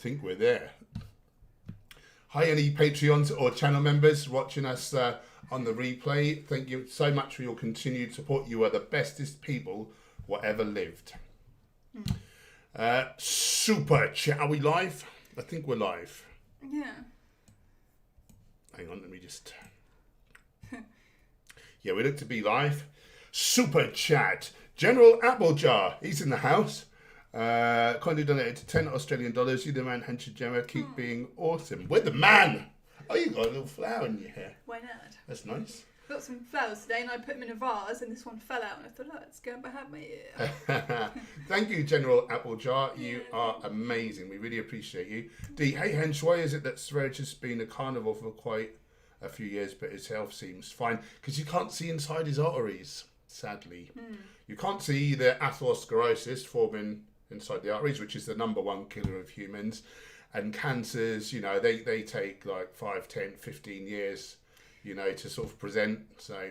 think we're there. Hi, any Patreons or channel members watching us on the replay. Thank you so much for your continued support. You are the bestest people whatever lived. Super chat. Are we live? I think we're live. Yeah. Hang on, let me just... Yeah, we look to be live. Super chat. General Applejar, he's in the house. Kindly donated to $10 You the man, Hench Herbivore. Keep being awesome. We're the man. Oh, you got a little flower in your hair. Why not? That's nice. Got some flowers today and I put them in a vase and this one fell out and I thought, oh, it's going behind my ear. Thank you, General Applejar. You are amazing. We really appreciate you. D, hey Hench, why is it that Sverige has been a carnivore for quite a few years, but his health seems fine? Because you can't see inside his arteries, sadly. You can't see the atherosclerosis forming inside the arteries, which is the #1 killer of humans. And cancers, you know, they take like 5, 10, 15 years, you know, to sort of present. So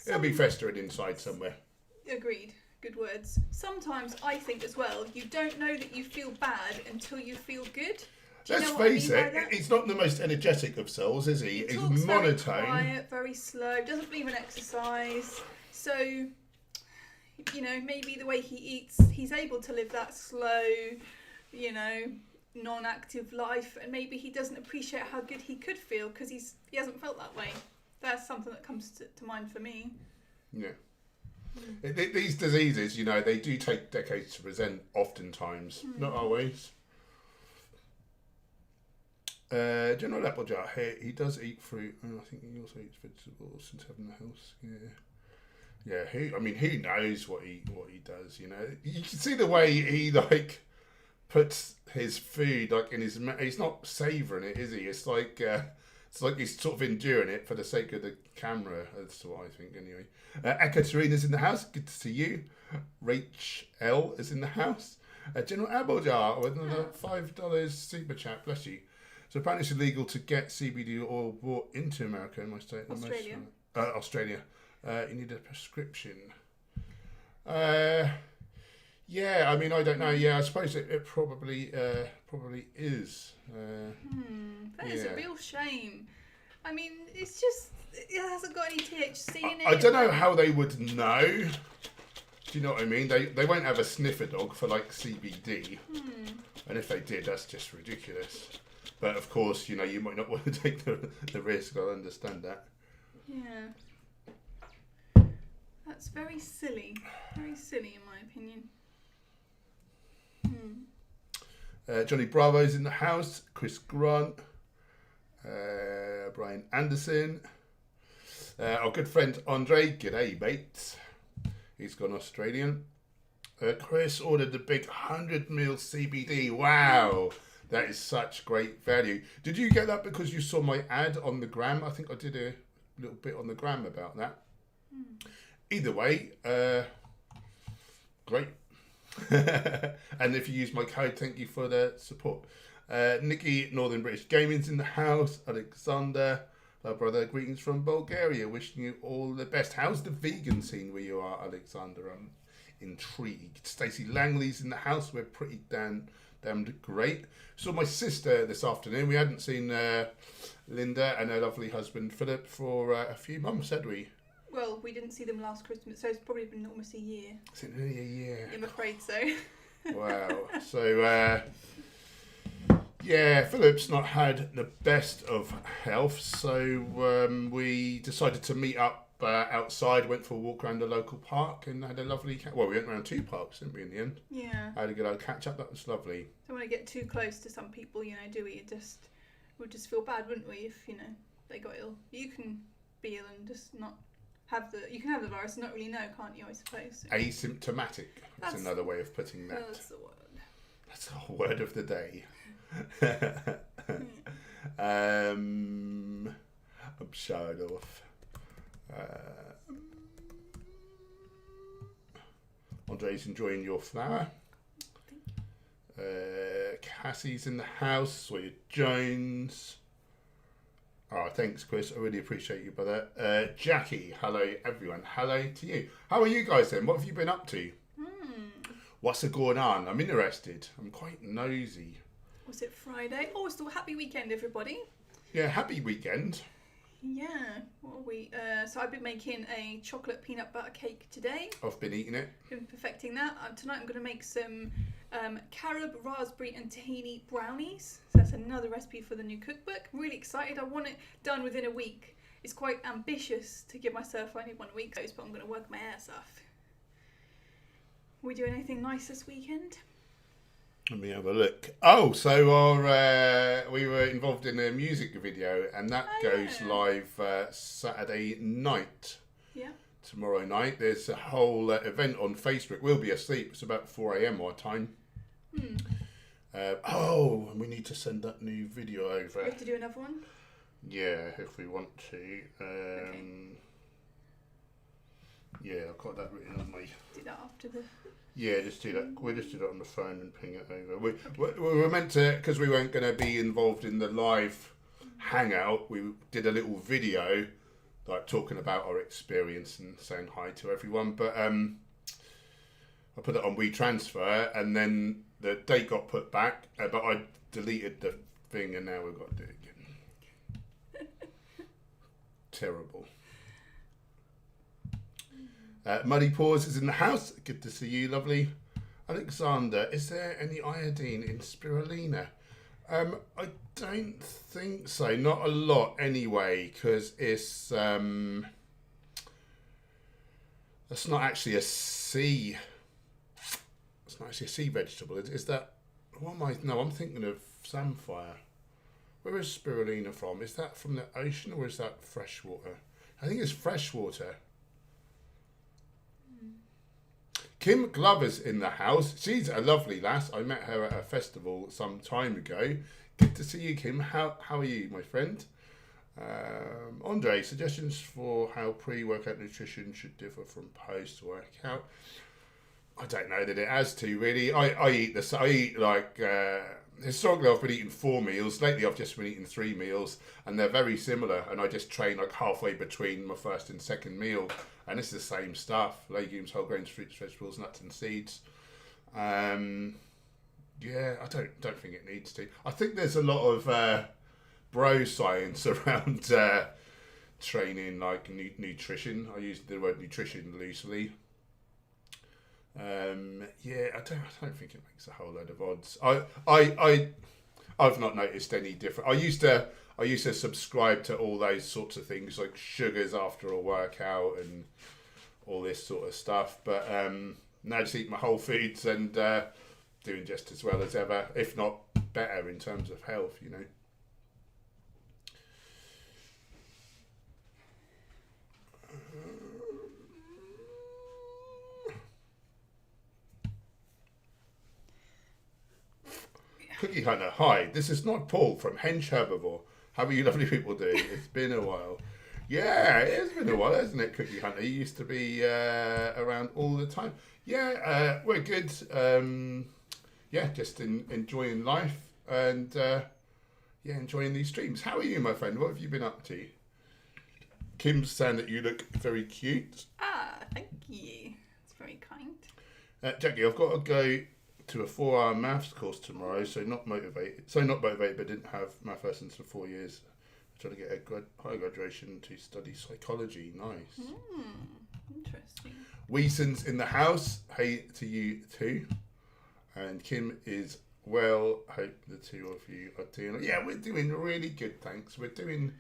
it'll be festering inside somewhere. Agreed. Good words. Sometimes I think as well, you don't know that you feel bad until you feel good. Let's face it, he's not the most energetic of souls, is he? He's monotone. Very quiet, very slow, doesn't believe in exercise. So, you know, maybe the way he eats, he's able to live that slow, you know, non-active life, and maybe he doesn't appreciate how good he could feel because he hasn't felt that way. That's something that comes to mind for me. Yeah. These diseases, you know, they do take decades to present, oftentimes. Not always. General Applejar, he does eat fruit, and I think he also eats vegetables since having the house. Yeah, who knows what he does? You know, you can see the way he like puts his food like in his mouth. He's not savouring it, is he? It's like he's sort of enduring it for the sake of the camera. That's what I think, anyway. Ekaterina's in the house. Good to see you. Rachel is in the house. General Applejar with another $5 super chat. Bless you. So apparently it's illegal to get CBD oil brought into America in my state. Australia. Australia. You need a prescription. Yeah, I mean, I don't know. Yeah, I suppose it probably is. That is a real shame. I mean, it's just, it hasn't got any THC in it. I don't know how they would know. Do you know what I mean? They won't have a sniffer dog for like CBD. And if they did, that's just ridiculous. But of course, you know, you might not want to take the risk. I understand that. Yeah. That's very silly. Very silly in my opinion. Johnny Bravo's in the house. Chris Grant. Brian Anderson. Our good friend Andre. G'day, mate. He's gone Australian. Chris ordered the big 100ml CBD. Wow. That is such great value. Did you get that because you saw my ad on the gram? I think I did a little bit on the gram about that. Either way, great. And if you use my code, thank you for the support. Nikki, Northern British Gaming's in the house. Alexander, our brother, greetings from Bulgaria. Wishing you all the best. How's the vegan scene where you are, Alexander? I'm intrigued. Stacey Langley's in the house. We're pretty damned great. Saw my sister this afternoon. We hadn't seen Linda and her lovely husband Philip for a few months, had we? Well, we didn't see them last Christmas, so it's probably been almost a year. Is it nearly a year? I'm afraid so. Wow. So, yeah, Philip's not had the best of health, so we decided to meet up outside, went for a walk around the local park and had a lovely... Well, we went around 2 parks, didn't we, in the end? Yeah. I had a good old catch-up. That was lovely. Don't want to get too close to some people, you know, do we? We'd just feel bad, wouldn't we, if, you know, they got ill. You can be ill and just not... You can have the virus and not really know, can't you, I suppose? Asymptomatic. That's another way of putting that. That's the word. That's the word of the day. I'm showing off. Andre's enjoying your flower. Cassie's in the house. Sawyer Jones. Oh, thanks, Chris. I really appreciate you, brother. Jackie, hello, everyone. Hello to you. How are you guys then? What have you been up to? What's going on? I'm interested. I'm quite nosy. Was it Friday? Oh, still happy weekend, everybody. Yeah, happy weekend. Yeah. What are we? So I've been making a chocolate peanut butter cake today. I've been eating it. Been perfecting that. Tonight I'm going to make some carob, raspberry and tahini brownies. So that's another recipe for the new cookbook. I'm really excited. I want it done within a week. It's quite ambitious to give myself only 1 week, but I'm going to work my ass off. Are we doing anything nice this weekend? Let me have a look. Oh, so we were involved in a music video, and that goes live Saturday night. Yeah. Tomorrow night. There's a whole event on Facebook. We'll be asleep. It's about 4 a.m. our time. And we need to send that new video over. We have to do another one? Yeah, if we want to. Okay. Yeah, I've got that written on my... Do that after the... Yeah, just do that. We'll just do that on the phone and ping it over. We were meant to, because we weren't going to be involved in the live hangout, we did a little video, like talking about our experience and saying hi to everyone. But I put it on WeTransfer, and then the date got put back, but I deleted the thing, and now we've got to do it again. Terrible. Muddy Paws is in the house. Good to see you, lovely. Alexander, is there any iodine in spirulina? I don't think so. Not a lot anyway, because it's that's not actually a sea. It's not actually a sea vegetable. Is that? What am I? No, I'm thinking of samphire. Where is spirulina from? Is that from the ocean or is that freshwater? I think it's freshwater. Kim Glover's in the house. She's a lovely lass. I met her at a festival some time ago. Good to see you, Kim. How are you, my friend? Andre, suggestions for how pre-workout nutrition should differ from post-workout. I don't know that it has to, really. I eat like... historically, I've been eating 4 meals. Lately, I've just been eating 3 meals, and they're very similar. And I just train like halfway between my first and second meal, and it's the same stuff: legumes, whole grains, fruits, vegetables, nuts, and seeds. Yeah, I don't think it needs to. I think there's a lot of bro science around training, like nutrition. I use the word nutrition loosely. Yeah, I don't think it makes a whole load of odds. I've not noticed any different. I used to subscribe to all those sorts of things like sugars after a workout and all this sort of stuff. But now I just eat my whole foods and doing just as well as ever, if not better in terms of health, you know. Cookie Hunter, hi, this is not Paul from Hench Herbivore. How are you lovely people doing? It's been a while. Yeah, it has been a while, hasn't it, Cookie Hunter? You used to be around all the time. Yeah, we're good. Yeah, just enjoying life and enjoying these streams. How are you, my friend? What have you been up to? Kim's saying that you look very cute. Ah, thank you. It's very kind. Jackie, I've got to go to a 4-hour maths course tomorrow, so not motivated, but didn't have math lessons for 4 years. Trying to get a high graduation to study psychology. Nice. Interesting. Weason's in the house. Hey to you too. And Kim is well. Hope the two of you are doing. Yeah, we're doing really good. Thanks. We're doing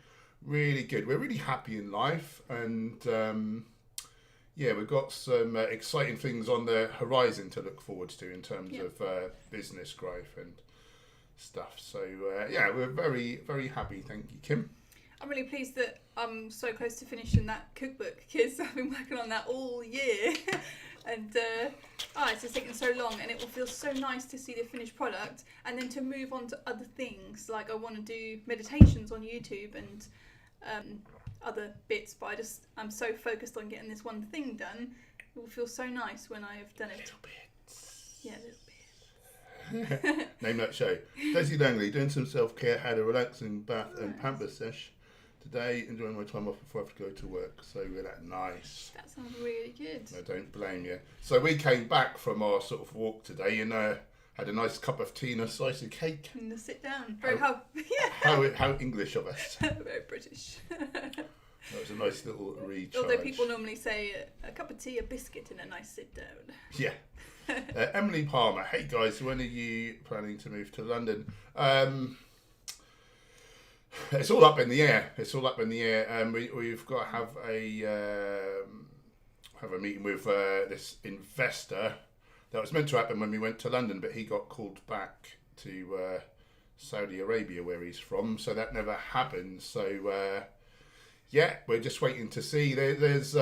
really good. We're really happy in life, and yeah, we've got some exciting things on the horizon to look forward to in terms of business growth and stuff. So yeah, we're very, very happy. Thank you, Kim. I'm really pleased that I'm so close to finishing that cookbook because I've been working on that all year. And it's just taken so long, and it will feel so nice to see the finished product and then to move on to other things. Like I want to do meditations on YouTube and other bits, but I'm so focused on getting this one thing done. It will feel so nice when I have done it. Little bits. Yeah, little bits. Name that show. Daisy Langley, doing some self-care, had a relaxing bath and pamper sesh today, enjoying my time off before I have to go to work. So nice. That sounds really good. I don't blame you. So we came back from our sort of walk today in Had a nice cup of tea and a slice of cake. And sit down. How English of us. Very British. That was a nice little recharge. Although people normally say a cup of tea, a biscuit, and a nice sit down. Yeah. Emily Palmer. Hey guys, when are you planning to move to London? It's all up in the air. We've got to have a meeting with this investor. That was meant to happen when we went to London, but he got called back to Saudi Arabia, where he's from. So that never happened. So yeah, we're just waiting to see. There's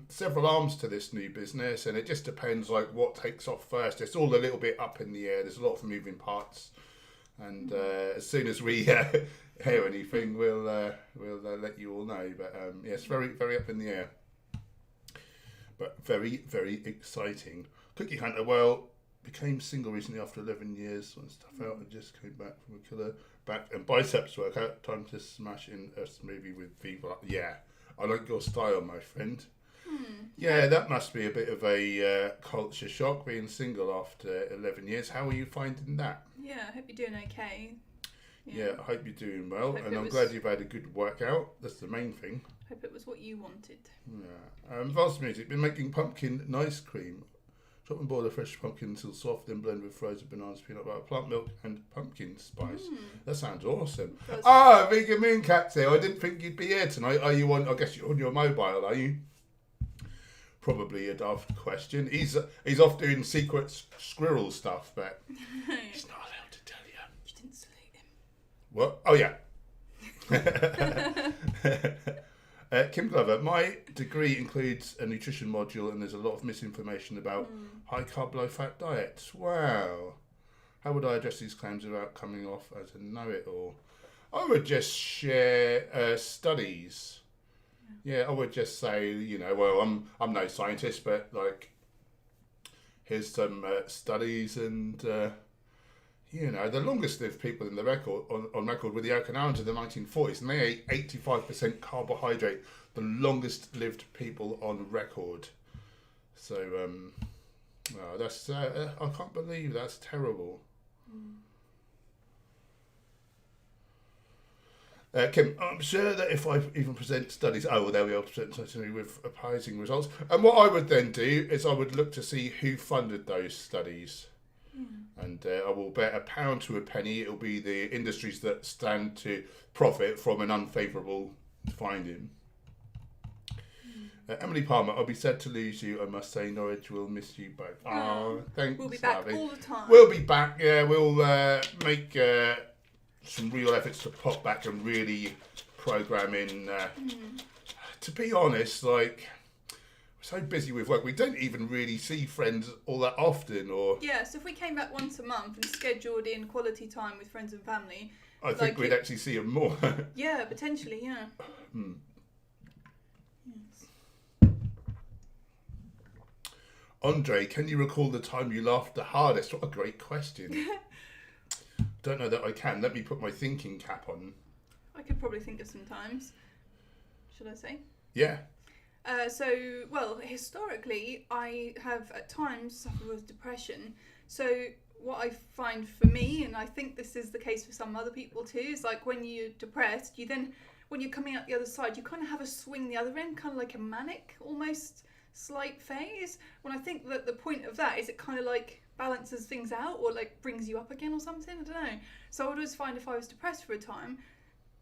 several arms to this new business, and it just depends like what takes off first. It's all a little bit up in the air. There's a lot of moving parts, and as soon as we hear anything, we'll let you all know. But yeah, it's very, very up in the air, but very, very exciting. Cookie Hunter, well, became single recently after 11 years. When stuff out and just came back from a killer back and biceps workout. Time to smash in a smoothie with Viva. Yeah, I like your style, my friend. Yeah, that must be a bit of a culture shock being single after 11 years. How are you finding that? Yeah, I hope you're doing okay. Yeah, I hope you're doing well, and I'm glad you've had a good workout. That's the main thing. Hope it was what you wanted. Yeah. Vast Music, been making pumpkin ice cream. Chop and boil the fresh pumpkin until soft, then blend with frozen bananas, peanut butter, plant milk, and pumpkin spice. That sounds awesome. Vegan Moon Cat's here. I didn't think you'd be here tonight. Are you on? I guess you're on your mobile, are you? Probably a daft question. He's off doing secret squirrel stuff, but he's not allowed to tell you. You didn't salute him. What? Oh yeah. Kim Glover, my degree includes a nutrition module and there's a lot of misinformation about high carb, low fat diets. Wow. How would I address these claims without coming off as a know-it-all? I would just share studies. Yeah, I would just say, well, I'm no scientist, but like, here's some studies and... the longest lived people in the record on record were the Okinawans in the 1940s, and they ate 85% carbohydrate. The longest lived people on record. So that's I can't believe that's terrible. Kim, I'm sure that if I even present studies, they'll be able to present studies with opposing results. And what I would then do is I would look to see who funded those studies. And I will bet a pound to a penny it'll be the industries that stand to profit from an unfavourable finding. Emily Palmer, I'll be sad to lose you. I must say, Norwich will miss you both. Thanks. We'll be back all the time. We'll be back. Yeah, we'll make some real efforts to pop back and really program in. To be honest, like. So busy with work, we don't even really see friends all that often. So if we came back once a month and scheduled in quality time with friends and family, I think we'd actually see them more. Yeah, potentially, yeah. Yes. Andre, can you recall the time you laughed the hardest? What a great question. Don't know that I can. Let me put my thinking cap on. I could probably think of some times. Should I say? Yeah. Historically, I have at times suffered with depression. So what I find for me, and I think this is the case for some other people too, is like when you're depressed, when you're coming out the other side, you kind of have a swing the other end, kind of like a manic, almost slight phase. When I think that the point of that is it kind of like balances things out or like brings you up again or something, I don't know. So I would always find if I was depressed for a time,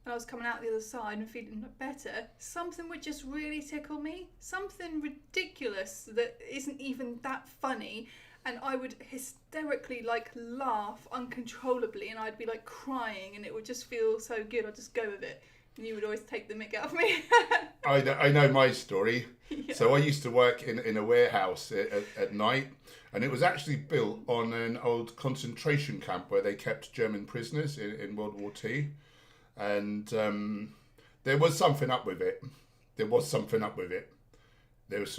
and I was coming out the other side and feeling better, something would just really tickle me. Something ridiculous that isn't even that funny. And I would hysterically laugh uncontrollably and I'd be crying and it would just feel so good. I'd just go with it. And you would always take the mick out of me. I know my story. Yeah. So I used to work in a warehouse at night, and it was actually built on an old concentration camp where they kept German prisoners in World War II. And there was something up with it. There was some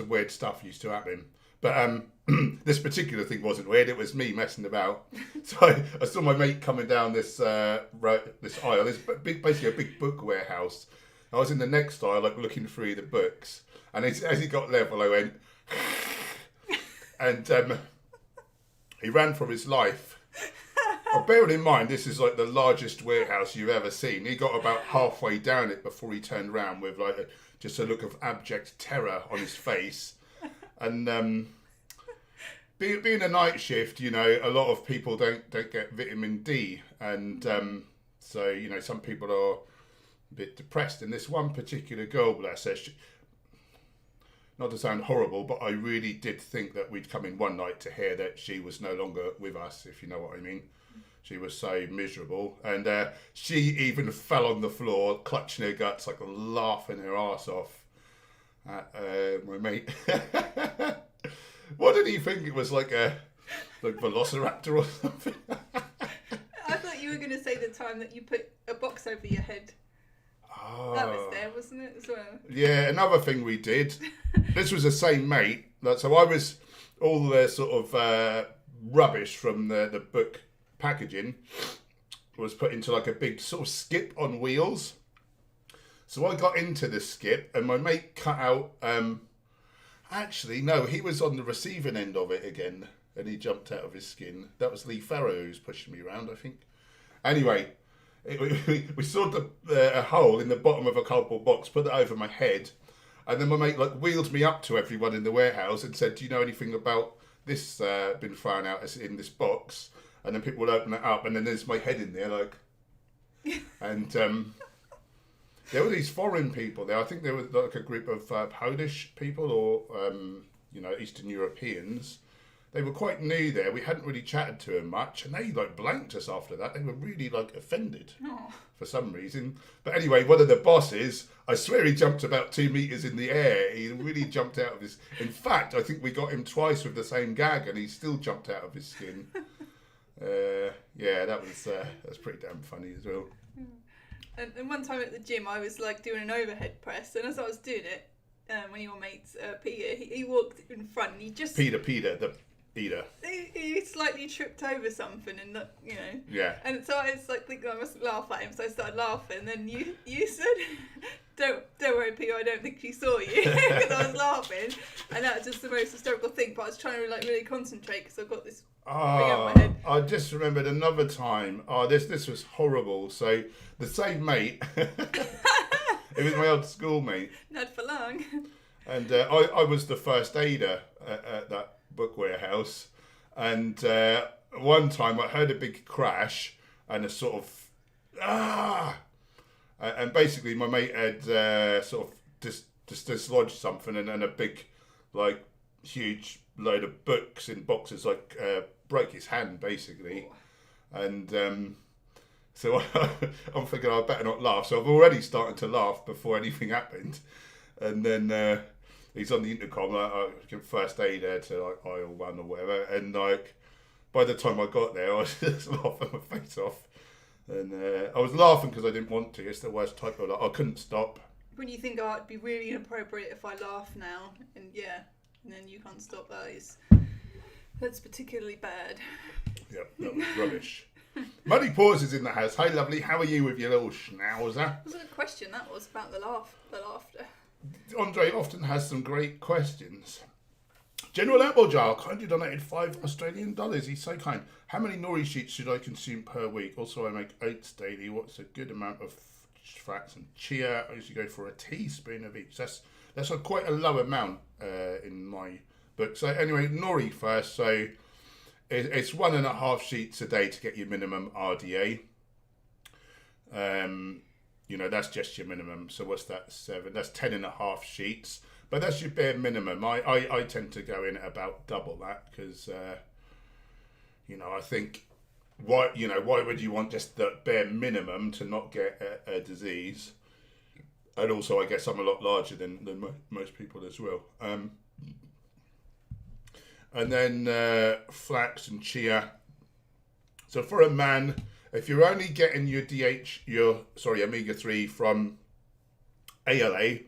weird stuff used to happen. But this particular thing wasn't weird. It was me messing about. So I saw my mate coming down this aisle. This basically a big book warehouse. I was in the next aisle, looking through the books. And as he got level, I went... and he ran for his life. Bearing in mind, this is like the largest warehouse you've ever seen. He got about halfway down it before he turned around with like just a look of abject terror on his face. And being a night shift, you know, a lot of people don't get vitamin D, and so you know some people are a bit depressed. And this one particular girl, bless her, not to sound horrible, but I really did think that we'd come in one night to hear that she was no longer with us, if you know what I mean. She was so miserable. And she even fell on the floor, clutching her guts, like laughing her arse off at my mate. What did he think? It was like a velociraptor or something? I thought you were going to say the time that you put a box over your head. Oh. That was there, wasn't it, as well? Yeah, another thing we did. This was the same mate. So I was all the sort of rubbish from the book packaging was put into like a big sort of skip on wheels. So I got into the skip and my mate cut out... actually, no, he was on the receiving end of it again and he jumped out of his skin. That was Lee Farrow who was pushing me around, I think. Anyway... we sawed a hole in the bottom of a cardboard box, put that over my head, and then my mate like wheeled me up to everyone in the warehouse and said, "Do you know anything about this been found out as in this box?" And then people would open it up, and then there's my head in there, like. And there were these foreign people there. I think there was like a group of Polish people or you know, Eastern Europeans. They were quite new there. We hadn't really chatted to them much, and they like blanked us after that. They were really like offended for some reason. But anyway, one of the bosses, I swear he jumped about 2 meters in the air. He really jumped out of his... In fact, I think we got him twice with the same gag, and he still jumped out of his skin. Yeah, that was pretty damn funny as well. And one time at the gym, I was like doing an overhead press, and as I was doing it, one of your mates, Peter, he walked in front, and he just... Peter, the eater. He slightly tripped over something, and you know. Yeah. And so I was like thinking I mustn't laugh at him, so I started laughing. And then you said, "Don't worry, Peter. I don't think she saw you," because I was laughing, and that was just the most hysterical thing. But I was trying to like really concentrate because I've got this thing on my head. I just remembered another time. This was horrible. So the same mate. It was my old schoolmate. Not for long. And I was the first aider at that book warehouse, and one time I heard a big crash and a sort of and basically my mate had sort of just dislodged something, and a big like huge load of books in boxes like broke his hand basically. And so I'm thinking I better not laugh, so I've already started to laugh before anything happened. And then he's on the intercom, like, first aider to like aisle 1 or whatever, and like by the time I got there, I was just laughing my face off, and I was laughing because I didn't want to. It's the worst type of I couldn't stop. When you think, oh, it'd be really inappropriate if I laugh now, and then you can't stop that's particularly bad. Yep, that was rubbish. Muddy Paws is in the house. Hi, lovely. How are you with your little schnauzer? That was a good question. That was about the laughter. Andre often has some great questions. General Applejar kindly donated $5 He's so kind. How many nori sheets should I consume per week? Also, I make oats daily. What's a good amount of fats and chia? I usually go for a teaspoon of each. That's quite a low amount in my book. So anyway, nori first. So it's 1.5 sheets a day to get your minimum RDA. You know, that's just your minimum. So what's that? 7. That's 10.5 sheets. But that's your bare minimum. I tend to go in at about double that because, you know, I think, why would you want just the bare minimum to not get a disease? And also, I guess I'm a lot larger than most people as well. And then flax and chia. So for a man, if you're only getting your omega-3 from ALA,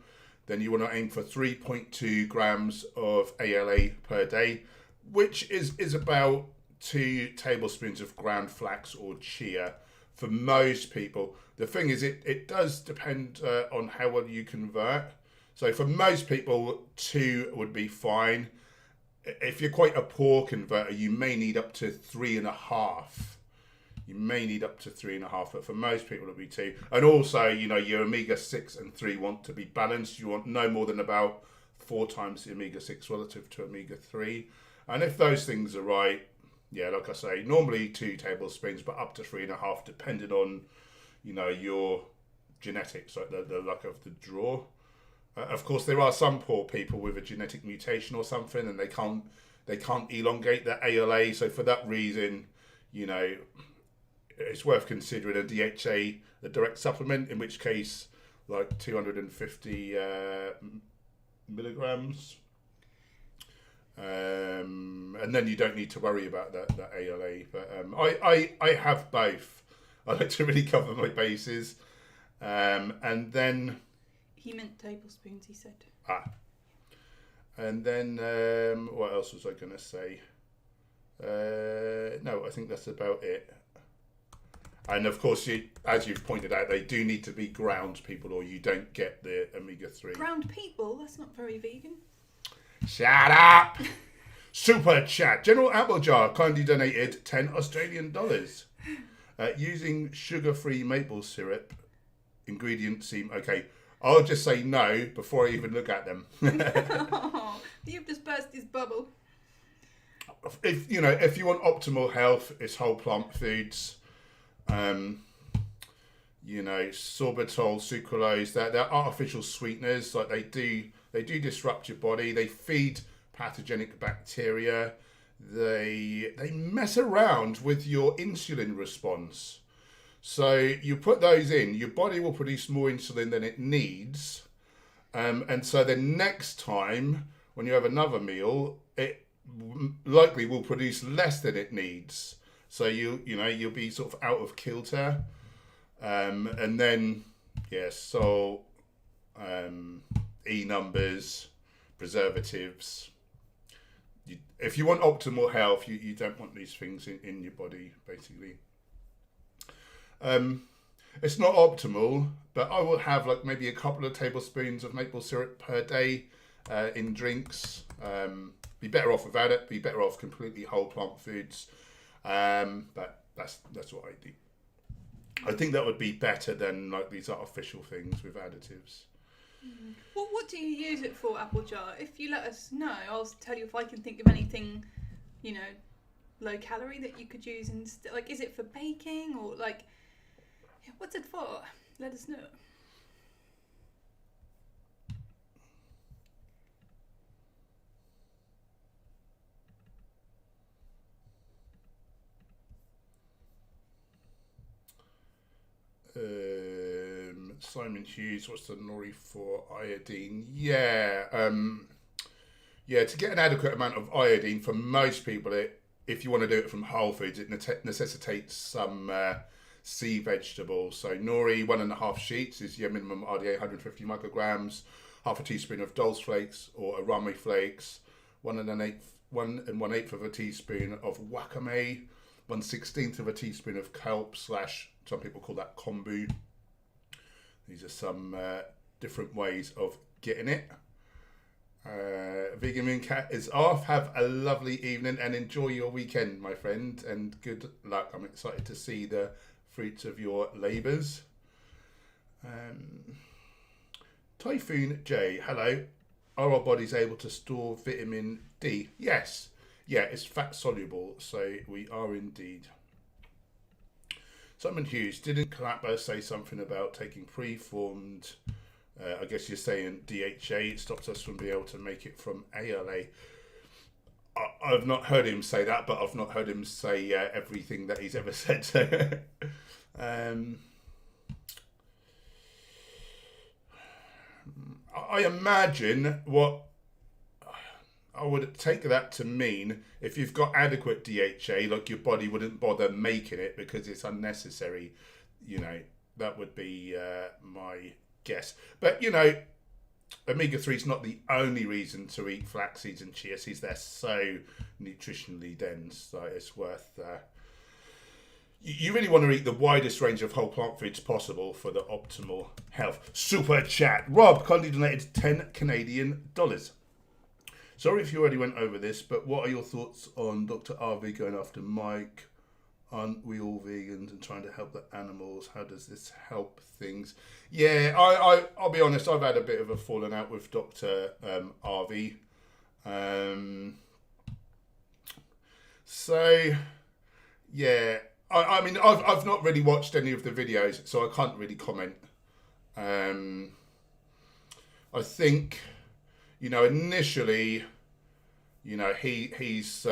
then you want to aim for 3.2 grams of ALA per day, which is about 2 tablespoons of ground flax or chia for most people. The thing is, it does depend on how well you convert. So for most people, 2 would be fine. If you're quite a poor converter, you may need up to 3.5. You may need up to 3.5, but for most people it'll be 2. And also, your omega-6 and 3 want to be balanced. You want no more than about 4 times the omega-6 relative to omega-3. And if those things are right, like I say, normally 2 tablespoons, but up to 3.5, depending on, your genetics, like the luck of the draw. Of course, there are some poor people with a genetic mutation or something, and they can't elongate their ALA. So for that reason, it's worth considering a DHA, the direct supplement, in which case, like 250 milligrams. And then you don't need to worry about that ALA. But I have both. I like to really cover my bases. And then... He meant tablespoons, he said. And then, what else was I going to say? No, I think that's about it. And of course, as you've pointed out, they do need to be ground people, or you don't get the omega-3. Ground people? That's not very vegan. Shut up! Super chat. General Applejar kindly donated $10 Australian. Using sugar-free maple syrup. Ingredients seem okay. I'll just say no before I even look at them. You've just burst his bubble. If you want optimal health, it's whole plant foods. Sorbitol, sucralose, they're artificial sweeteners. Like they do disrupt your body. They feed pathogenic bacteria. They mess around with your insulin response. So you put those in, your body will produce more insulin than it needs. And so then next time when you have another meal, it likely will produce less than it needs. So you'll be sort of out of kilter. And then, salt, E numbers, preservatives. If you want optimal health, you don't want these things in your body, basically. It's not optimal, but I will have like maybe a couple of tablespoons of maple syrup per day in drinks. Be better off without it. Be better off completely whole plant foods. But that's what I do. I think that would be better than like these artificial things with additives. Well, what do you use it for, Applejar? If you let us know, I'll tell you if I can think of anything, low calorie that you could use instead. Like, is it for baking or like, what's it for? Let us know. Simon Hughes, what's the nori for iodine? To get an adequate amount of iodine for most people, if you want to do it from whole foods, it necessitates some sea vegetables. So nori, 1.5 sheets is your minimum RDA, 150 micrograms, half a teaspoon of dulse flakes or arame flakes, 1 1/8 of a teaspoon of wakame, 1/16 of a teaspoon of kelp / some people call that kombu. These are some different ways of getting it. Vegan Moon Cat is off. Have a lovely evening and enjoy your weekend, my friend. And good luck. I'm excited to see the fruits of your labours. Typhoon J, hello. Are our bodies able to store vitamin D? Yes. Yeah, it's fat soluble, so we are indeed. Simon Hughes, didn't Clapper say something about taking preformed, I guess you're saying DHA, it stops us from being able to make it from ALA. I've not heard him say that, but I've not heard him say everything that he's ever said. So, I imagine what I would take that to mean, if you've got adequate DHA, like your body wouldn't bother making it because it's unnecessary. That would be my guess. But, omega-3 is not the only reason to eat flax seeds and chia seeds. They're so nutritionally dense, so it's worth... You really want to eat the widest range of whole plant foods possible for the optimal health. Super chat. Rob kindly donated $10 Canadian. Sorry if you already went over this, but what are your thoughts on Dr. RV going after Mike aren't we all vegans and trying to help the animals? How does this help things? Yeah, I'll be honest, I've had a bit of a falling out with Dr. RV. So, yeah, I mean, I've not really watched any of the videos, so I can't really comment. I think, initially, he's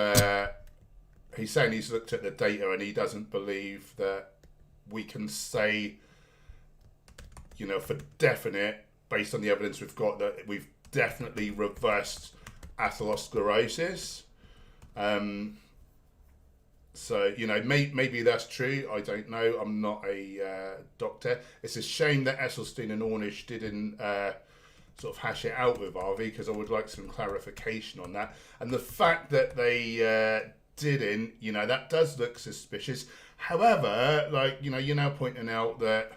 saying he's looked at the data and he doesn't believe that we can say, for definite, based on the evidence we've got, that we've definitely reversed atherosclerosis. So, maybe that's true. I don't know. I'm not a doctor. It's a shame that Esselstyn and Ornish didn't sort of hash it out with RV, because I would like some clarification on that. And the fact that they didn't, that does look suspicious. However, you're now pointing out that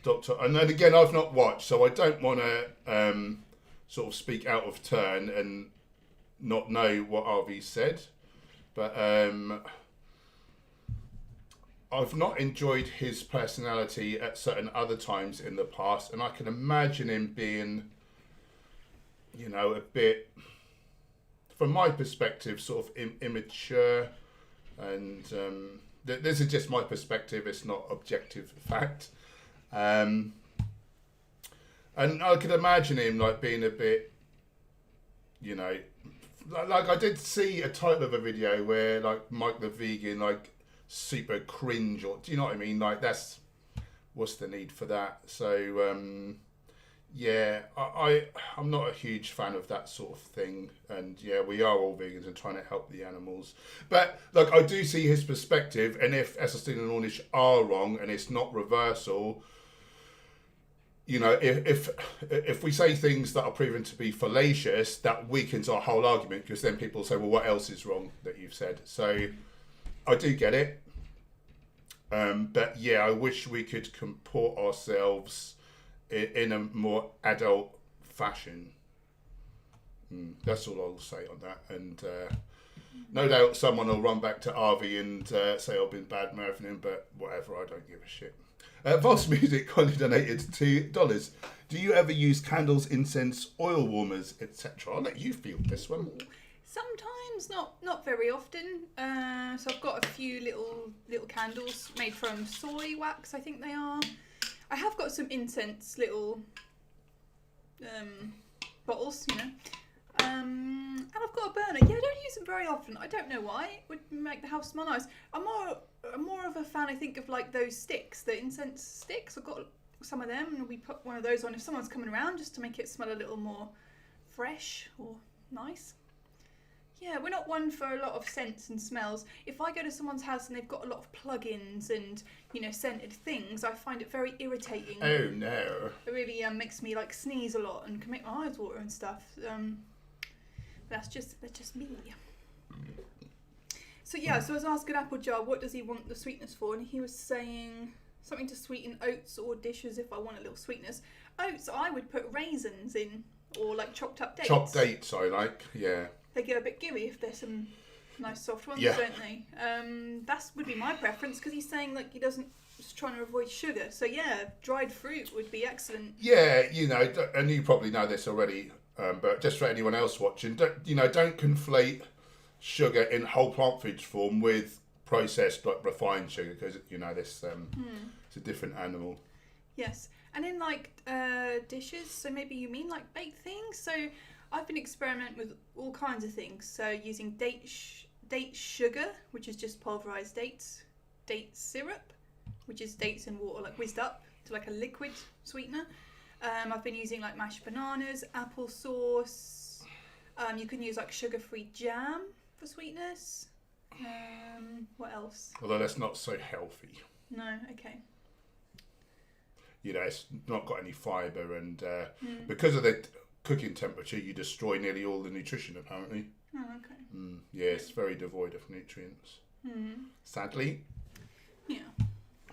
and then again, I've not watched, so I don't want to sort of speak out of turn and not know what RV said. But I've not enjoyed his personality at certain other times in the past, and I can imagine him being, a bit, from my perspective, sort of immature. And this is just my perspective; it's not objective fact. And I could imagine him being a bit, like I did see a title of a video where Mike the Vegan super cringe, or do you know what I mean? What's the need for that? So yeah, I'm not a huge fan of that sort of thing. And yeah, we are all vegans and trying to help the animals. But I do see his perspective, and if Esselstyn and Ornish are wrong and it's not reversal, if we say things that are proven to be fallacious, that weakens our whole argument, because then people say, well, what else is wrong that you've said? So I do get it. But yeah, I wish we could comport ourselves in a more adult fashion. That's all I'll say on that. And no doubt someone will run back to RV and say I've been bad mouthing him, but whatever, I don't give a shit. Voss Music kindly donated $2. Do you ever use candles, incense, oil warmers, etc.? I'll let you field this one. Sometimes, not very often. So I've got a few little candles made from soy wax, I think they are. I have got some incense little bottles, and I've got a burner. Yeah, I don't use them very often. I don't know why. It would make the house smell nice. I'm more of a fan, I think, of those sticks, the incense sticks. I've got some of them, and we put one of those on if someone's coming around, just to make it smell a little more fresh or nice. Yeah, we're not one for a lot of scents and smells. If I go to someone's house and they've got a lot of plug-ins and, scented things, I find it very irritating. Oh, no. It really makes me, sneeze a lot and can make my eyes water and stuff. That's just me. So, yeah, so I was asking Applejar, what does he want the sweetness for? And he was saying something to sweeten oats or dishes if I want a little sweetness. Oats, I would put raisins in, or, chopped up dates. Chopped dates, I like, yeah. They get a bit gooey if there's some nice soft ones, yeah. Don't they? That would be my preference, because he's saying he doesn't, just trying to avoid sugar. So yeah, dried fruit would be excellent. Yeah, and you probably know this already, but just for anyone else watching, don't conflate sugar in whole plant foods form with processed refined sugar, because this it's a different animal. Yes, and in dishes. So maybe you mean baked things. So I've been experimenting with all kinds of things. So using date sugar, which is just pulverized dates, date syrup, which is dates and water whizzed up to a liquid sweetener. I've been using mashed bananas, apple sauce. You can use sugar-free jam for sweetness. What else? Although that's not so healthy. No, okay. It's not got any fibre, and because of the cooking temperature, you destroy nearly all the nutrition, apparently. Oh, okay. Yeah, it's very devoid of nutrients. Sadly. Yeah.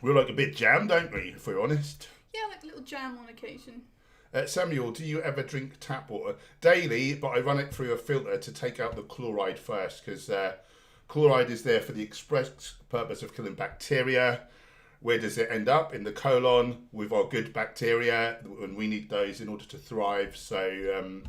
We like a bit jam, don't we, if we're honest? Yeah, a little jam on occasion. Samuel, do you ever drink tap water? Daily, but I run it through a filter to take out the chloride first, because Chloride is there for the express purpose of killing bacteria. Where does it end up? In the colon with our good bacteria, and we need those in order to thrive. So,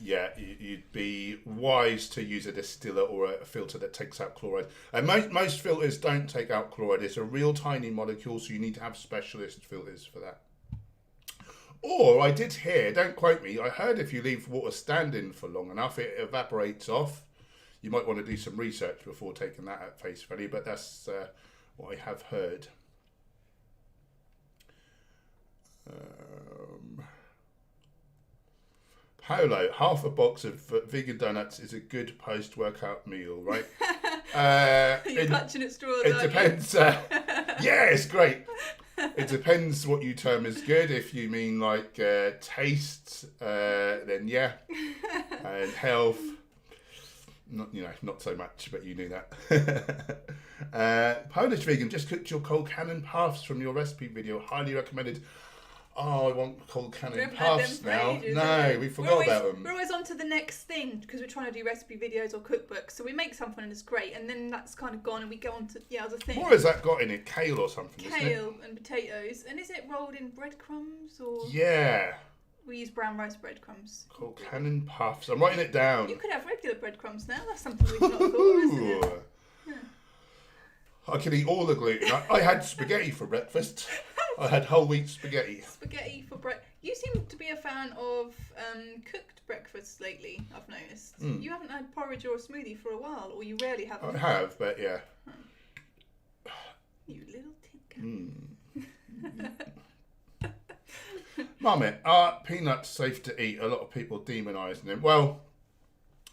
yeah, you'd be wise to use a distiller or a filter that takes out chloride. And most filters don't take out chloride. It's a real tiny molecule, so you need to have specialist filters for that. Or I did hear, don't quote me, I heard if you leave water standing for long enough, it evaporates off. You might want to do some research before taking that at face value, but that's what I have heard. Paolo, half a box of vegan donuts is a good post-workout meal, right? You're clutching at straws. It depends. Yeah, it's great. It depends what you term as good. If you mean like taste, then yeah, and health. Not so much, but you knew that. Polish vegan, just cooked your cold cannon puffs from your recipe video. Highly recommended. Oh, I want cold cannon puffs now. Ages, no, we forgot about them. We're always on to the next thing because we're trying to do recipe videos or cookbooks. So we make something and it's great, and then that's kind of gone, and we go on to other things. What has that got in it? Kale or something? Kale and potatoes. And is it rolled in breadcrumbs or? Yeah. We use brown rice breadcrumbs. Cold cannon puffs. I'm writing it down. You could have regular breadcrumbs now. That's something we've not thought of, isn't it? Yeah. I can eat all the gluten. I had spaghetti for breakfast. I had whole wheat spaghetti. Spaghetti for breakfast. You seem to be a fan of cooked breakfasts lately, I've noticed. You haven't had porridge or a smoothie for a while, or you rarely have. I have, but yeah. You little tinker. Marmot, are peanuts safe to eat? A lot of people demonising them. Well,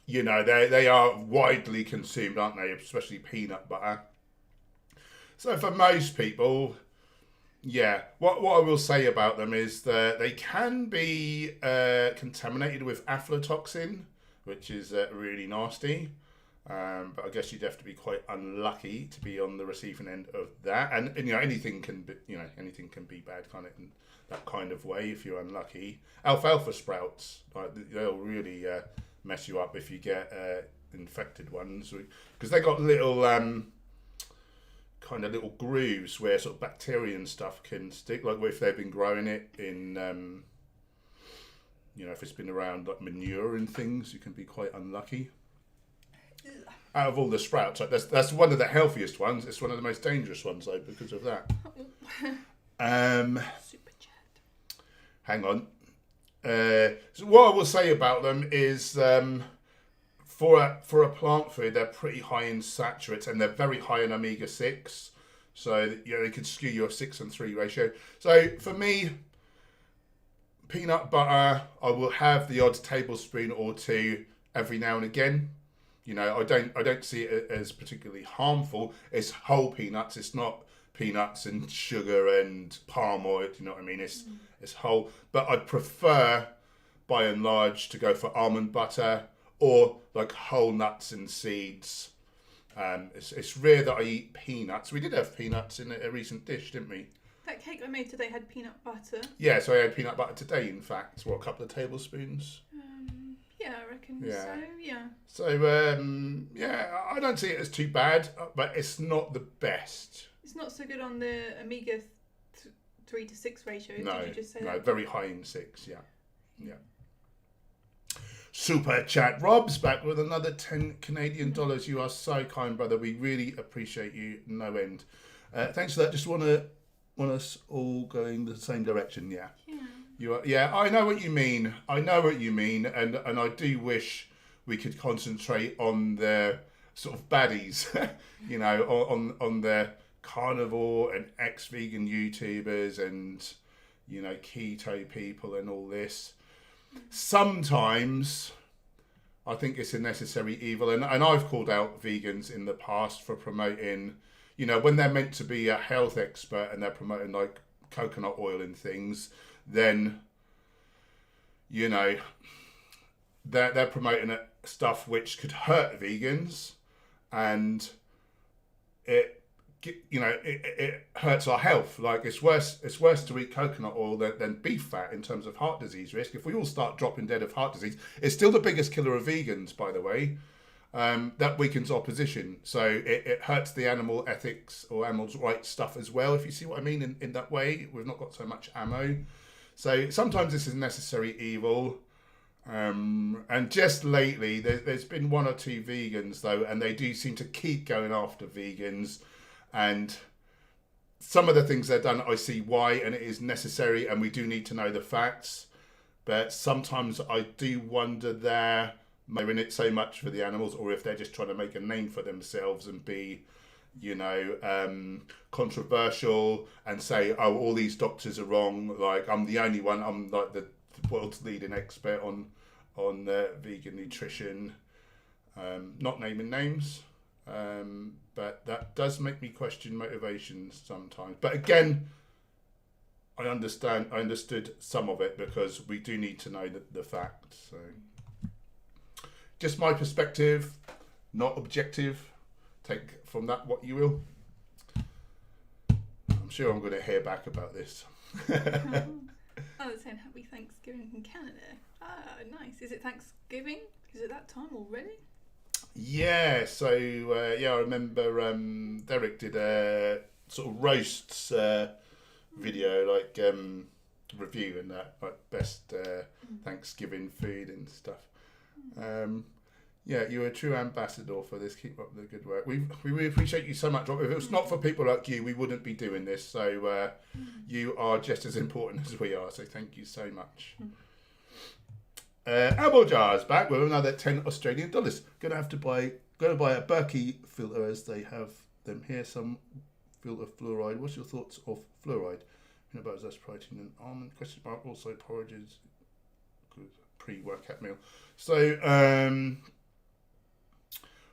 they are widely consumed, aren't they? Especially peanut butter. So for most people, yeah. What I will say about them is that they can be contaminated with aflatoxin, which is really nasty. But I guess you'd have to be quite unlucky to be on the receiving end of that. And anything can be bad, kind of in that kind of way if you're unlucky. Alfalfa sprouts, they'll really mess you up if you get infected ones, because they got little kind of little grooves where sort of bacteria and stuff can stick. Like if they've been growing it in, if it's been around like manure and things, you can be quite unlucky. Out of all the sprouts, that's one of the healthiest ones. It's one of the most dangerous ones, though, because of that. Super chat. Hang on. So what I will say about them is, for a plant food, they're pretty high in saturates and they're very high in omega-6. So they could skew your 6:3 ratio. So for me, peanut butter, I will have the odd tablespoon or two every now and again. I don't see it as particularly harmful. It's whole peanuts. It's not peanuts and sugar and palm oil. Do you know what I mean? It's whole. But I'd prefer, by and large, to go for almond butter or like whole nuts and seeds. It's rare that I eat peanuts. We did have peanuts in a recent dish, didn't we? That cake I made today had peanut butter. Yeah, so I had peanut butter today, in fact. A couple of tablespoons? Yeah, I reckon so, yeah. So, I don't see it as too bad, but it's not the best. It's not so good on the omega 3 to 6 ratio, no, did you just say no, that? very high in 6, yeah. Super chat. Rob's back with another 10 Canadian dollars. You are so kind, brother. We really appreciate you, no end. Thanks for that. Just want us all going the same direction, yeah. I know what you mean. And I do wish we could concentrate on the sort of baddies, on the carnivore and ex-vegan YouTubers and, keto people and all this. Sometimes I think it's a necessary evil, and I've called out vegans in the past for promoting, when they're meant to be a health expert and they're promoting like coconut oil and things, then they're promoting stuff which could hurt vegans, and it hurts our health. Like it's worse to eat coconut oil than beef fat in terms of heart disease risk. If we all start dropping dead of heart disease, it's still the biggest killer of vegans, by the way. that weakens opposition. So it hurts the animal ethics or animals' rights stuff as well, if you see what I mean, in that way. We've not got so much ammo. So sometimes this is necessary evil. And just lately, there's been 1 or 2 vegans, though, and they do seem to keep going after vegans. And some of the things they've done, I see why, and it is necessary, and we do need to know the facts. But sometimes I do wonder they're in it so much for the animals, or if they're just trying to make a name for themselves and be, controversial and say, oh, all these doctors are wrong. Like, I'm the only one. I'm like the world's leading expert on vegan nutrition. Not naming names, but that does make me question motivations sometimes. But again, I understood some of it, because we do need to know the facts. So, just my perspective, not objective. Take from that what you will. I'm sure I'm going to hear back about this. Oh, it's saying Happy Thanksgiving in Canada. Ah, nice. Is it Thanksgiving? Is it that time already? Yeah, so I remember Derek did a sort of roasts video, like review and that, like best Thanksgiving food and stuff. Yeah, you're a true ambassador for this. Keep up the good work. We really appreciate you so much, Rob. If it was not for people like you, we wouldn't be doing this. So you are just as important as we are. So thank you so much. Elbow Jar is back with another $10 Australian. Going to buy a Berkey filter, as they have them here. Some filter fluoride. What's your thoughts of fluoride? Peanut butter, zest, protein, and almond. Question mark. Also porridges. Good pre-workout meal. So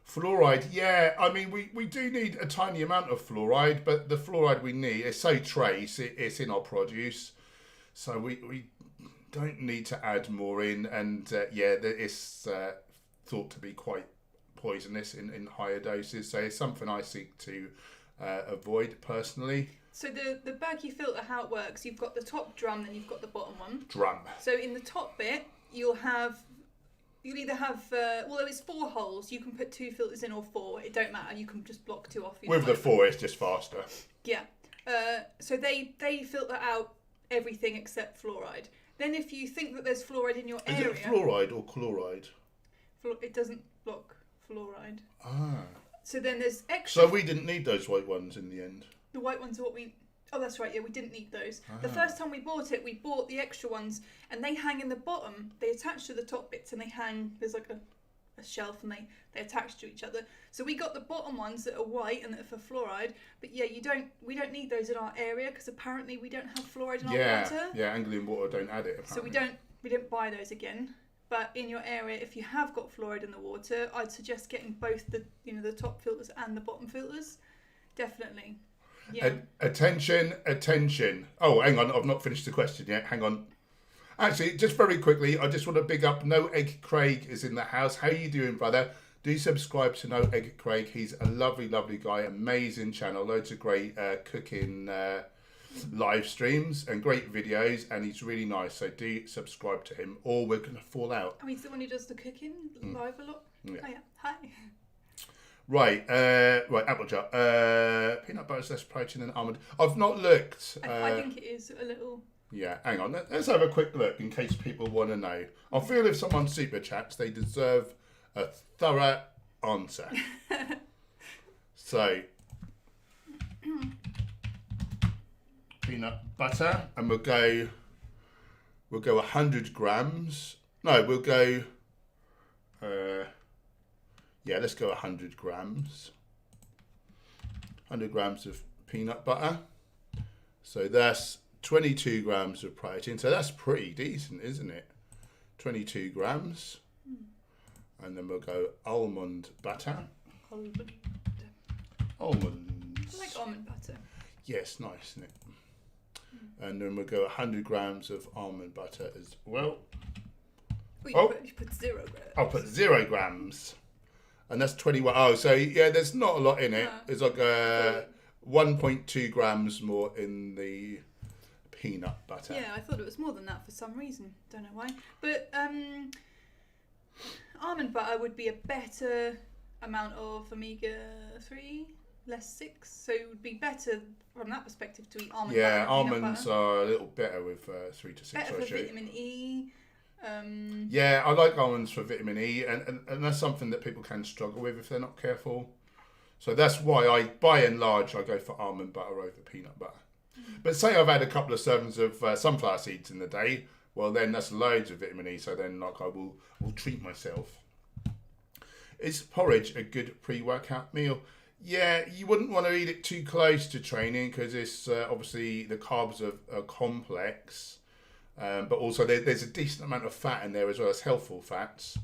fluoride, yeah. I mean, we do need a tiny amount of fluoride, but the fluoride we need is so trace. It's in our produce, so we don't need to add more in. And it's thought to be quite poisonous in higher doses. So it's something I seek to avoid personally. So the Berkey filter, how it works, you've got the top drum, then you've got the bottom one. Drum. So in the top bit, you'll either have, although it's 4 holes, you can put 2 filters in or 4. It don't matter. You can just block 2 off. With the 4, it's just faster. Yeah. So they filter out everything except fluoride. Then if you think that there's fluoride in your area... Is it fluoride or chloride? It doesn't block fluoride. Ah. So then there's extra... So we didn't need those white ones in the end? The white ones are what we... Oh, that's right, yeah, we didn't need those. The first time we bought it, we bought the extra ones, and they hang in the bottom. They attach to the top bits, and they hang... There's like a shelf, and they attach to each other. So we got the bottom ones that are white and that are for fluoride. But yeah, we don't need those in our area, because apparently we don't have fluoride in our water. Yeah, Anglian water don't add it, apparently. So we don't buy those again. But in your area, if you have got fluoride in the water, I'd suggest getting both the top filters and the bottom filters. Definitely. Yeah. Attention. Oh, hang on. I've not finished the question yet. Hang on. Actually, just very quickly, I just want to big up No Egg Craig is in the house. How you doing, brother? Do subscribe to No Egg Craig. He's a lovely, lovely guy. Amazing channel. Loads of great cooking live streams and great videos. And he's really nice. So do subscribe to him, or we're going to fall out. Oh, he's the one who does the cooking live a lot? Yeah. Oh, yeah. Hi. Right, apple jar. Peanut butter, less protein than almond. I've not looked. I think it is a little... Yeah, hang on. Let's have a quick look in case people want to know. I feel if someone super chats, they deserve a thorough answer. So, peanut butter, and we'll go 100 grams. No, we'll go... let's go 100 grams. 100 grams of peanut butter. So that's 22 grams of protein. So that's pretty decent, isn't it? 22 grams. And then we'll go almond butter. Almonds. I like almond butter. Yes, nice, isn't it? And then we'll go 100 grams of almond butter as well. You put 0 grams. I'll put 0 grams. And that's 21. Oh, so yeah, there's not a lot in it. It's like 1.2 grams more in the peanut butter. Yeah, I thought it was more than that for some reason. Don't know why. But almond butter would be a better amount of omega-3, less 6. So it would be better from that perspective to eat almond butter. Yeah, and almonds are a little better with 3 to 6 better ratio. for vitamin E. Yeah, I like almonds for vitamin E, and that's something that people can struggle with if they're not careful. So that's why by and large, I go for almond butter over peanut butter. But say I've had a couple of servings of sunflower seeds in the day, well then that's loads of vitamin E, so then like I will treat myself. Is porridge a good pre-workout meal? Yeah, you wouldn't want to eat it too close to training because it's obviously the carbs are complex, but also there's a decent amount of fat in there as well as healthful fats.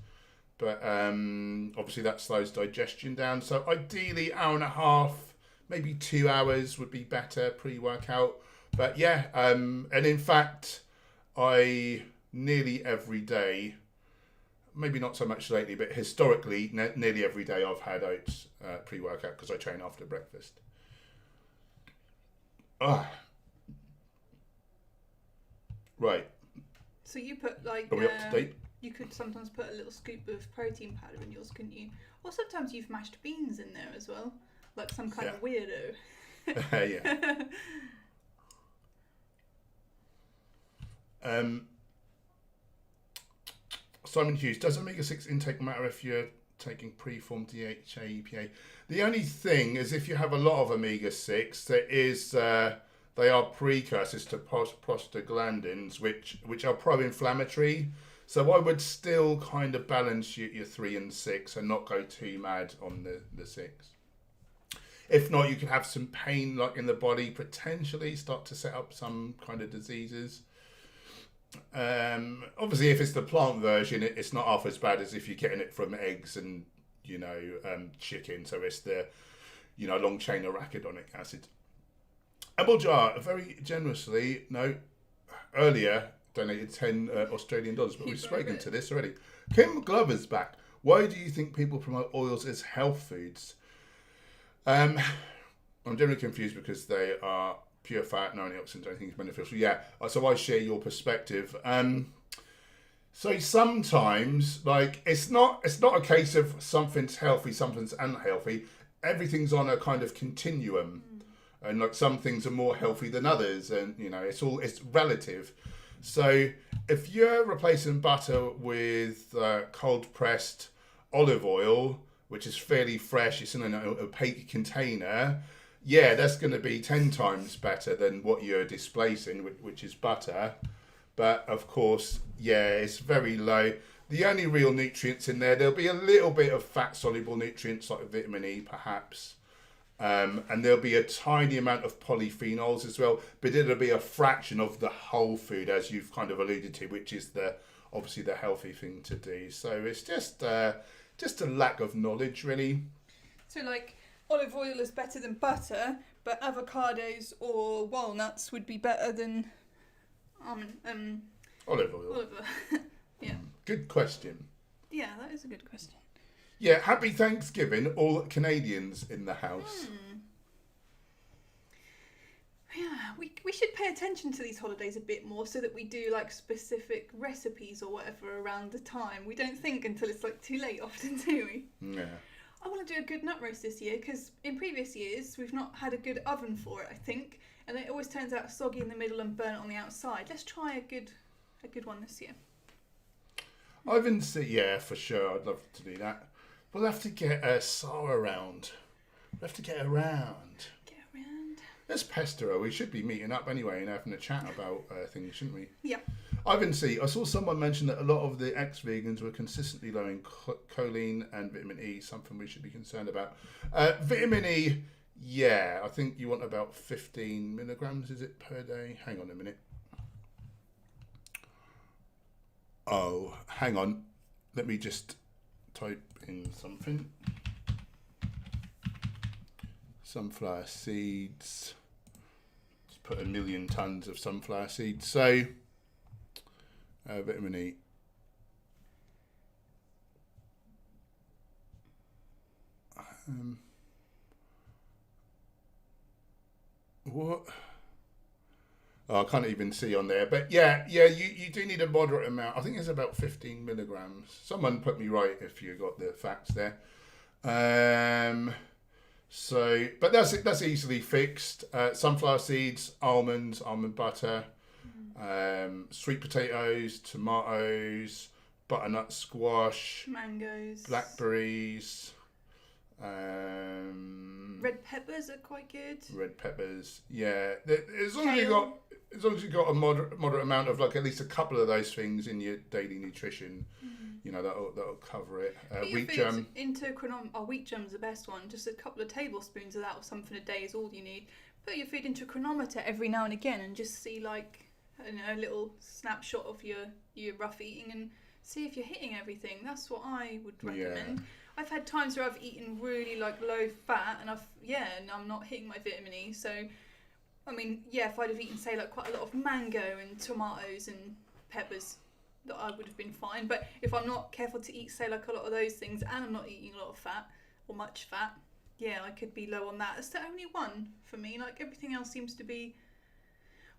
But obviously that slows digestion down. So ideally, hour and a half, maybe 2 hours would be better pre-workout. But yeah, and in fact, I nearly every day, maybe not so much lately, but historically, nearly every day I've had oats pre-workout because I train after breakfast. Right. So you put like... Are we up to date? You could sometimes put a little scoop of protein powder in yours, couldn't you? Or sometimes you've mashed beans in there as well, like some kind of weirdo. Yeah. Simon Hughes, does omega-6 intake matter if you're taking preformed DHA, EPA? The only thing is if you have a lot of omega-6, there is they are precursors to prostaglandins, which are pro-inflammatory. So I would still kind of balance your 3 and 6 and not go too mad on the 6. If not, you could have some pain like in the body, potentially start to set up some kind of diseases. Obviously, if it's the plant version, it's not half as bad as if you're getting it from eggs and chicken. So it's the long chain arachidonic acid. Abel Jar very generously earlier donated 10 Australian dollars, but we've spoken to this already. Kim Glover's back. Why do you think people promote oils as health foods? I'm generally confused because they are pure fat, no antioxidants, I think it's beneficial. Yeah, so I share your perspective. So sometimes, like, it's not a case of something's healthy, something's unhealthy. Everything's on a kind of continuum, and like some things are more healthy than others, and it's relative. So if you're replacing butter with cold pressed olive oil, which is fairly fresh, it's in an opaque container, yeah, that's going to be 10 times better than what you're displacing, which is butter. But of course, yeah, it's very low. The only real nutrients in there'll be a little bit of fat soluble nutrients like vitamin E perhaps. And there'll be a tiny amount of polyphenols as well, but it'll be a fraction of the whole food, as you've kind of alluded to, which is obviously the healthy thing to do. So it's just a lack of knowledge, really. So like olive oil is better than butter, but avocados or walnuts would be better than olive oil. Yeah. Good question. Yeah, that is a good question. Yeah, happy Thanksgiving, all Canadians in the house. Yeah, we should pay attention to these holidays a bit more so that we do like specific recipes or whatever around the time. We don't think until it's like too late often, do we? Yeah. I want to do a good nut roast this year because in previous years we've not had a good oven for it, I think, and it always turns out soggy in the middle and burnt on the outside. Let's try a good one this year. Yeah, for sure. I'd love to do that. We'll have to get Sarah around. We'll have to get around. Let's pester her. We should be meeting up anyway and having a chat about things, shouldn't we? Yeah. Ivan C. I saw someone mention that a lot of the ex-vegans were consistently low in choline and vitamin E, something we should be concerned about. Vitamin E, yeah, I think you want about 15 milligrams, is it, per day? Hang on a minute. Oh, hang on. Let me just type in something. Sunflower seeds. Just put 1 million tons of sunflower seeds. So, vitamin E. What? Oh, I can't even see on there. But yeah, you do need a moderate amount. I think it's about 15 milligrams. Someone put me right if you got the facts there. But that's easily fixed. Sunflower seeds, almonds, almond butter, sweet potatoes, tomatoes, butternut squash, mangoes, blackberries. Red peppers are quite good. Red peppers, yeah. As long as you got a moderate amount of, like, at least a couple of those things in your daily nutrition, you know, that'll cover it. Wheat germ into wheat germ's the best one. Just a couple of tablespoons of that or something a day is all you need. Put your food into a chronometer every now and again and just see, like, I don't know, a little snapshot of your rough eating and see if you're hitting everything. That's what I would recommend. Yeah. I've had times where I've eaten really, like, low fat and and I'm not hitting my vitamin E. So, I mean, yeah, if I'd have eaten, say, like, quite a lot of mango and tomatoes and peppers, that I would have been fine. But if I'm not careful to eat, say, like, a lot of those things and I'm not eating a lot of fat or much fat, yeah, I could be low on that. It's the only one for me. Like, everything else seems to be,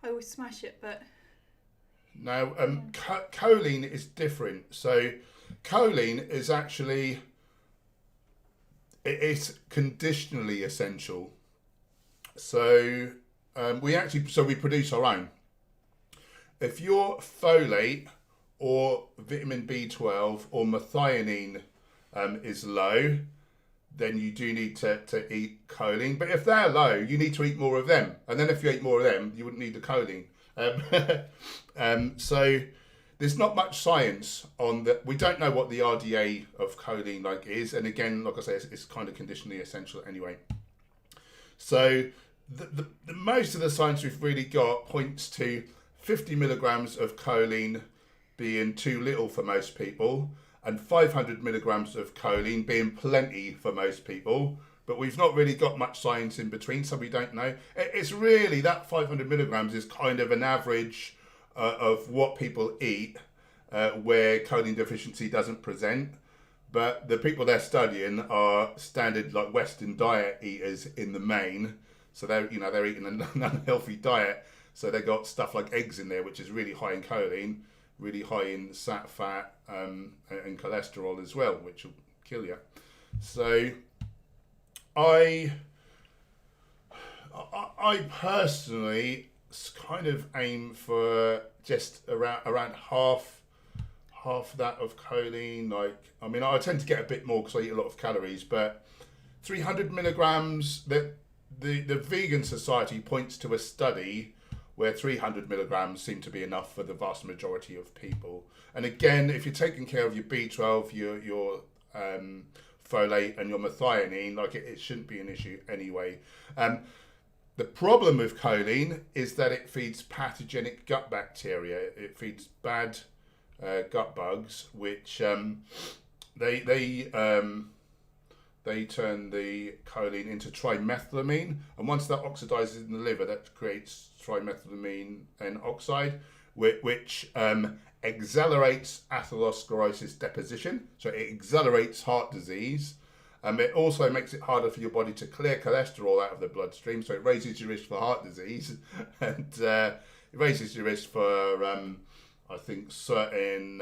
I always smash it, but... No, choline is different. So choline is actually... It's conditionally essential. So we produce our own. If your folate or vitamin B12 or methionine is low, then you do need to eat choline. But if they're low, you need to eat more of them. And then if you ate more of them, you wouldn't need the choline. So there's not much science on that. We don't know what the RDA of choline is, and again, like I say, it's kind of conditionally essential anyway. So the most of the science we've really got points to 50 milligrams of choline being too little for most people, and 500 milligrams of choline being plenty for most people. But we've not really got much science in between, so we don't know. It's really that 500 milligrams is kind of an average of what people eat where choline deficiency doesn't present. But the people they're studying are standard, like, Western diet eaters in the main. So they're eating an unhealthy diet. So they got stuff like eggs in there, which is really high in choline, really high in sat fat and cholesterol as well, which will kill you. So I personally kind of aim for just around half that of choline. Like, I mean, I tend to get a bit more because I eat a lot of calories, but 300 milligrams. The Vegan Society points to a study where 300 milligrams seem to be enough for the vast majority of people. And again, if you're taking care of your B12, your folate and your methionine, like, it shouldn't be an issue anyway. The problem with choline is that it feeds pathogenic gut bacteria. It feeds bad gut bugs, which they turn the choline into trimethylamine, and once that oxidizes in the liver, that creates trimethylamine N oxide, which accelerates atherosclerosis deposition, so it accelerates heart disease. It also makes it harder for your body to clear cholesterol out of the bloodstream, so it raises your risk for heart disease, and it raises your risk for, I think, certain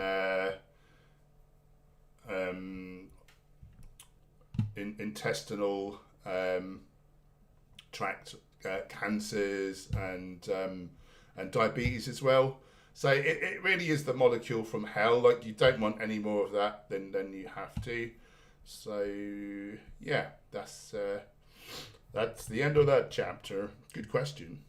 intestinal tract cancers and diabetes as well. So it really is the molecule from hell. Like, you don't want any more of that than you have to. So yeah, that's the end of that chapter. Good question.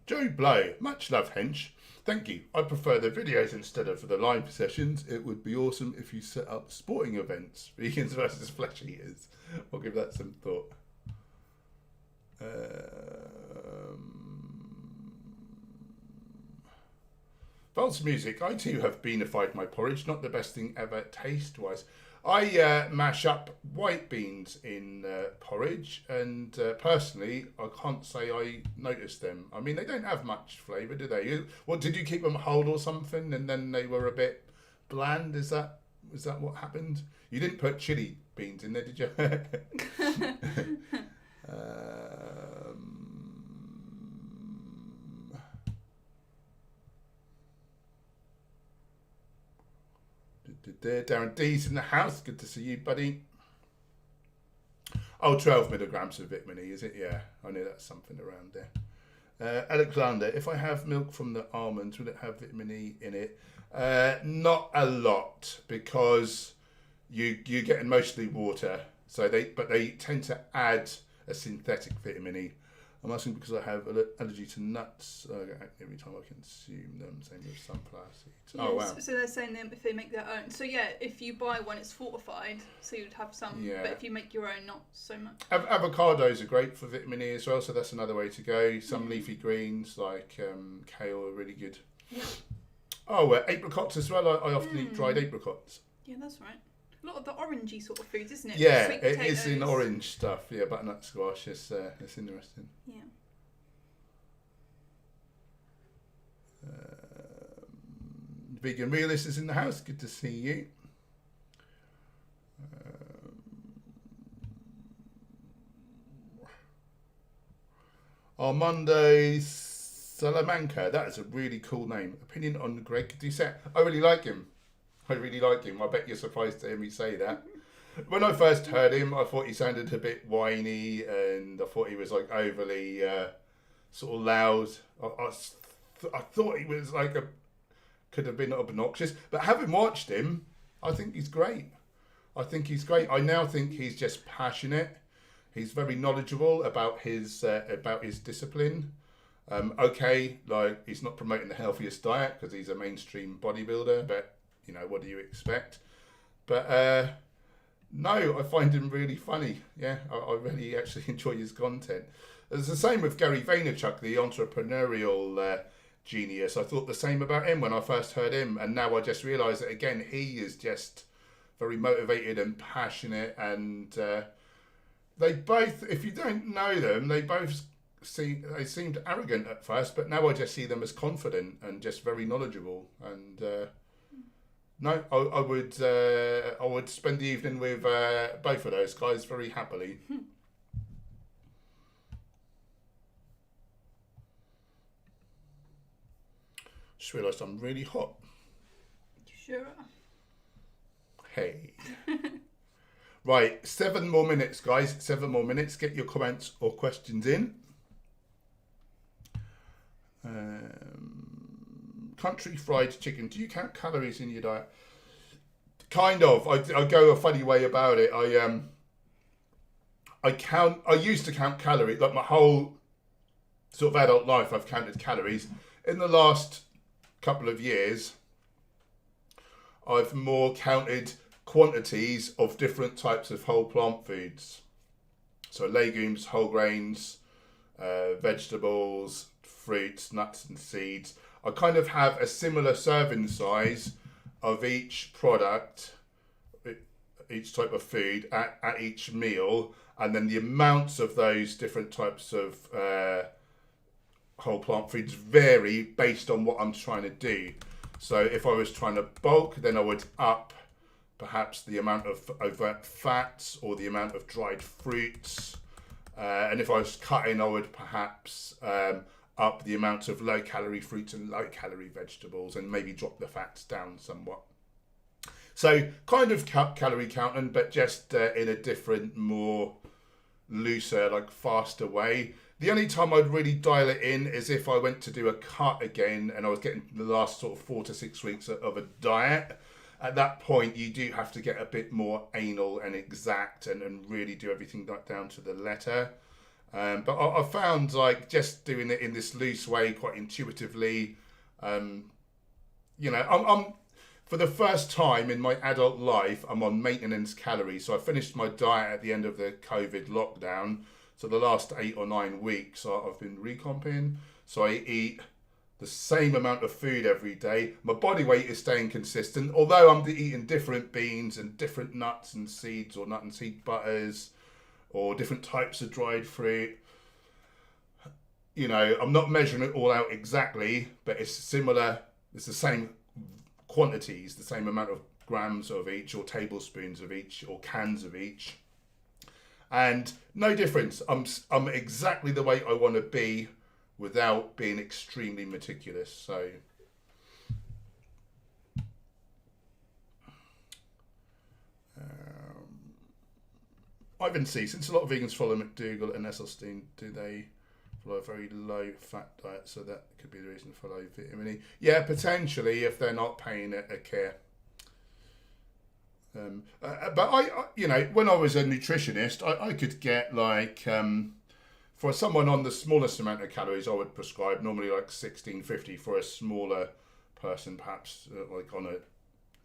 Joe Blow, much love, Hench. Thank you. I prefer the videos instead of the live sessions. It would be awesome if you set up sporting events, vegans versus flesh eaters. I'll give that some thought. False music. I too have beanified my porridge. Not the best thing ever taste-wise. I mash up white beans in porridge, and personally, I can't say I noticed them. I mean, they don't have much flavour, do they? What, did you keep them whole or something, and then they were a bit bland? Was that what happened? You didn't put chili beans in there, did you? Darren D's in the house. Good to see you, buddy. Oh, 12 milligrams of vitamin E, is it? Yeah, I know that's something around there. Alexander, if I have milk from the almonds, will it have vitamin E in it? Not a lot, because you're getting mostly water. So they tend to add a synthetic vitamin E. I'm asking because I have allergy to nuts. I get acne every time I consume them. Same with sunflower seeds. Yeah, oh wow! So they're saying them if they make their own. So yeah, if you buy one, it's fortified, so you'd have some. Yeah. But if you make your own, not so much. Avocados are great for vitamin E as well, so that's another way to go. Some leafy greens like kale are really good. Yeah. Oh, apricots as well. I often eat dried apricots. Yeah, that's right. A lot of the orangey sort of foods, isn't it? Yeah, Sweet it is in potatoes. orange stuff. Yeah, butternut squash is it's interesting. Yeah. Vegan Realist is in the house. Good to see you. Armando Salamanca. That is a really cool name. Opinion on Greg Doucette. I really like him. I bet you're surprised to hear me say that. When I first heard him, I thought he sounded a bit whiny, and I thought he was like overly sort of loud. I thought he was like could have been obnoxious, but having watched him, I think he's great. I now think he's just passionate. He's very knowledgeable about his discipline. Okay, like he's not promoting the healthiest diet because he's a mainstream bodybuilder, but you know, what do you expect? But no, I find him really funny. Yeah, I really actually enjoy his content. It's the same with Gary Vaynerchuk, the entrepreneurial genius. I thought the same about him when I first heard him, and now I just realise that again, he is just very motivated and passionate, and they both, if you don't know them, they seemed arrogant at first, but now I just see them as confident and just very knowledgeable. And no, I would spend the evening with both of those guys very happily. Just realised I'm really hot. Sure. Hey. Right, 7 more minutes, guys. 7 more minutes. Get your comments or questions in. Country fried chicken. Do you count calories in your diet? Kind of. I go a funny way about it. I used to count calories. Like my whole sort of adult life, I've counted calories. In the last couple of years, I've more counted quantities of different types of whole plant foods. So legumes, whole grains, vegetables, fruits, nuts and seeds. I kind of have a similar serving size of each product, each type of food at each meal, and then the amounts of those different types of whole plant foods vary based on what I'm trying to do. So if I was trying to bulk, then I would up perhaps the amount of overt fats or the amount of dried fruits. And if I was cutting, I would perhaps up the amount of low-calorie fruits and low-calorie vegetables and maybe drop the fats down somewhat. So kind of calorie counting, but just in a different, more looser, like faster way. The only time I'd really dial it in is if I went to do a cut again and I was getting the last sort of 4 to 6 weeks of a diet. At that point, you do have to get a bit more anal and exact and really do everything down to the letter. But I found like just doing it in this loose way, quite intuitively, you know, I'm for the first time in my adult life, I'm on maintenance calories. So I finished my diet at the end of the COVID lockdown. So the last 8 or 9 weeks I've been recomping. So I eat the same amount of food every day. My body weight is staying consistent, although I'm eating different beans and different nuts and seeds or nut and seed butters or different types of dried fruit. You know, I'm not measuring it all out exactly, but it's similar. It's the same quantities, the same amount of grams of each or tablespoons of each or cans of each. And no difference. I'm exactly the way I want to be without being extremely meticulous. So Ivan C, since a lot of vegans follow McDougall and Esselstyn, do they follow a very low fat diet? So that could be the reason for low vitamin E. Yeah, potentially, if they're not paying it a care. But I, you know, when I was a nutritionist, I could get like, for someone on the smallest amount of calories, I would prescribe normally like 1650 for a smaller person, perhaps like on a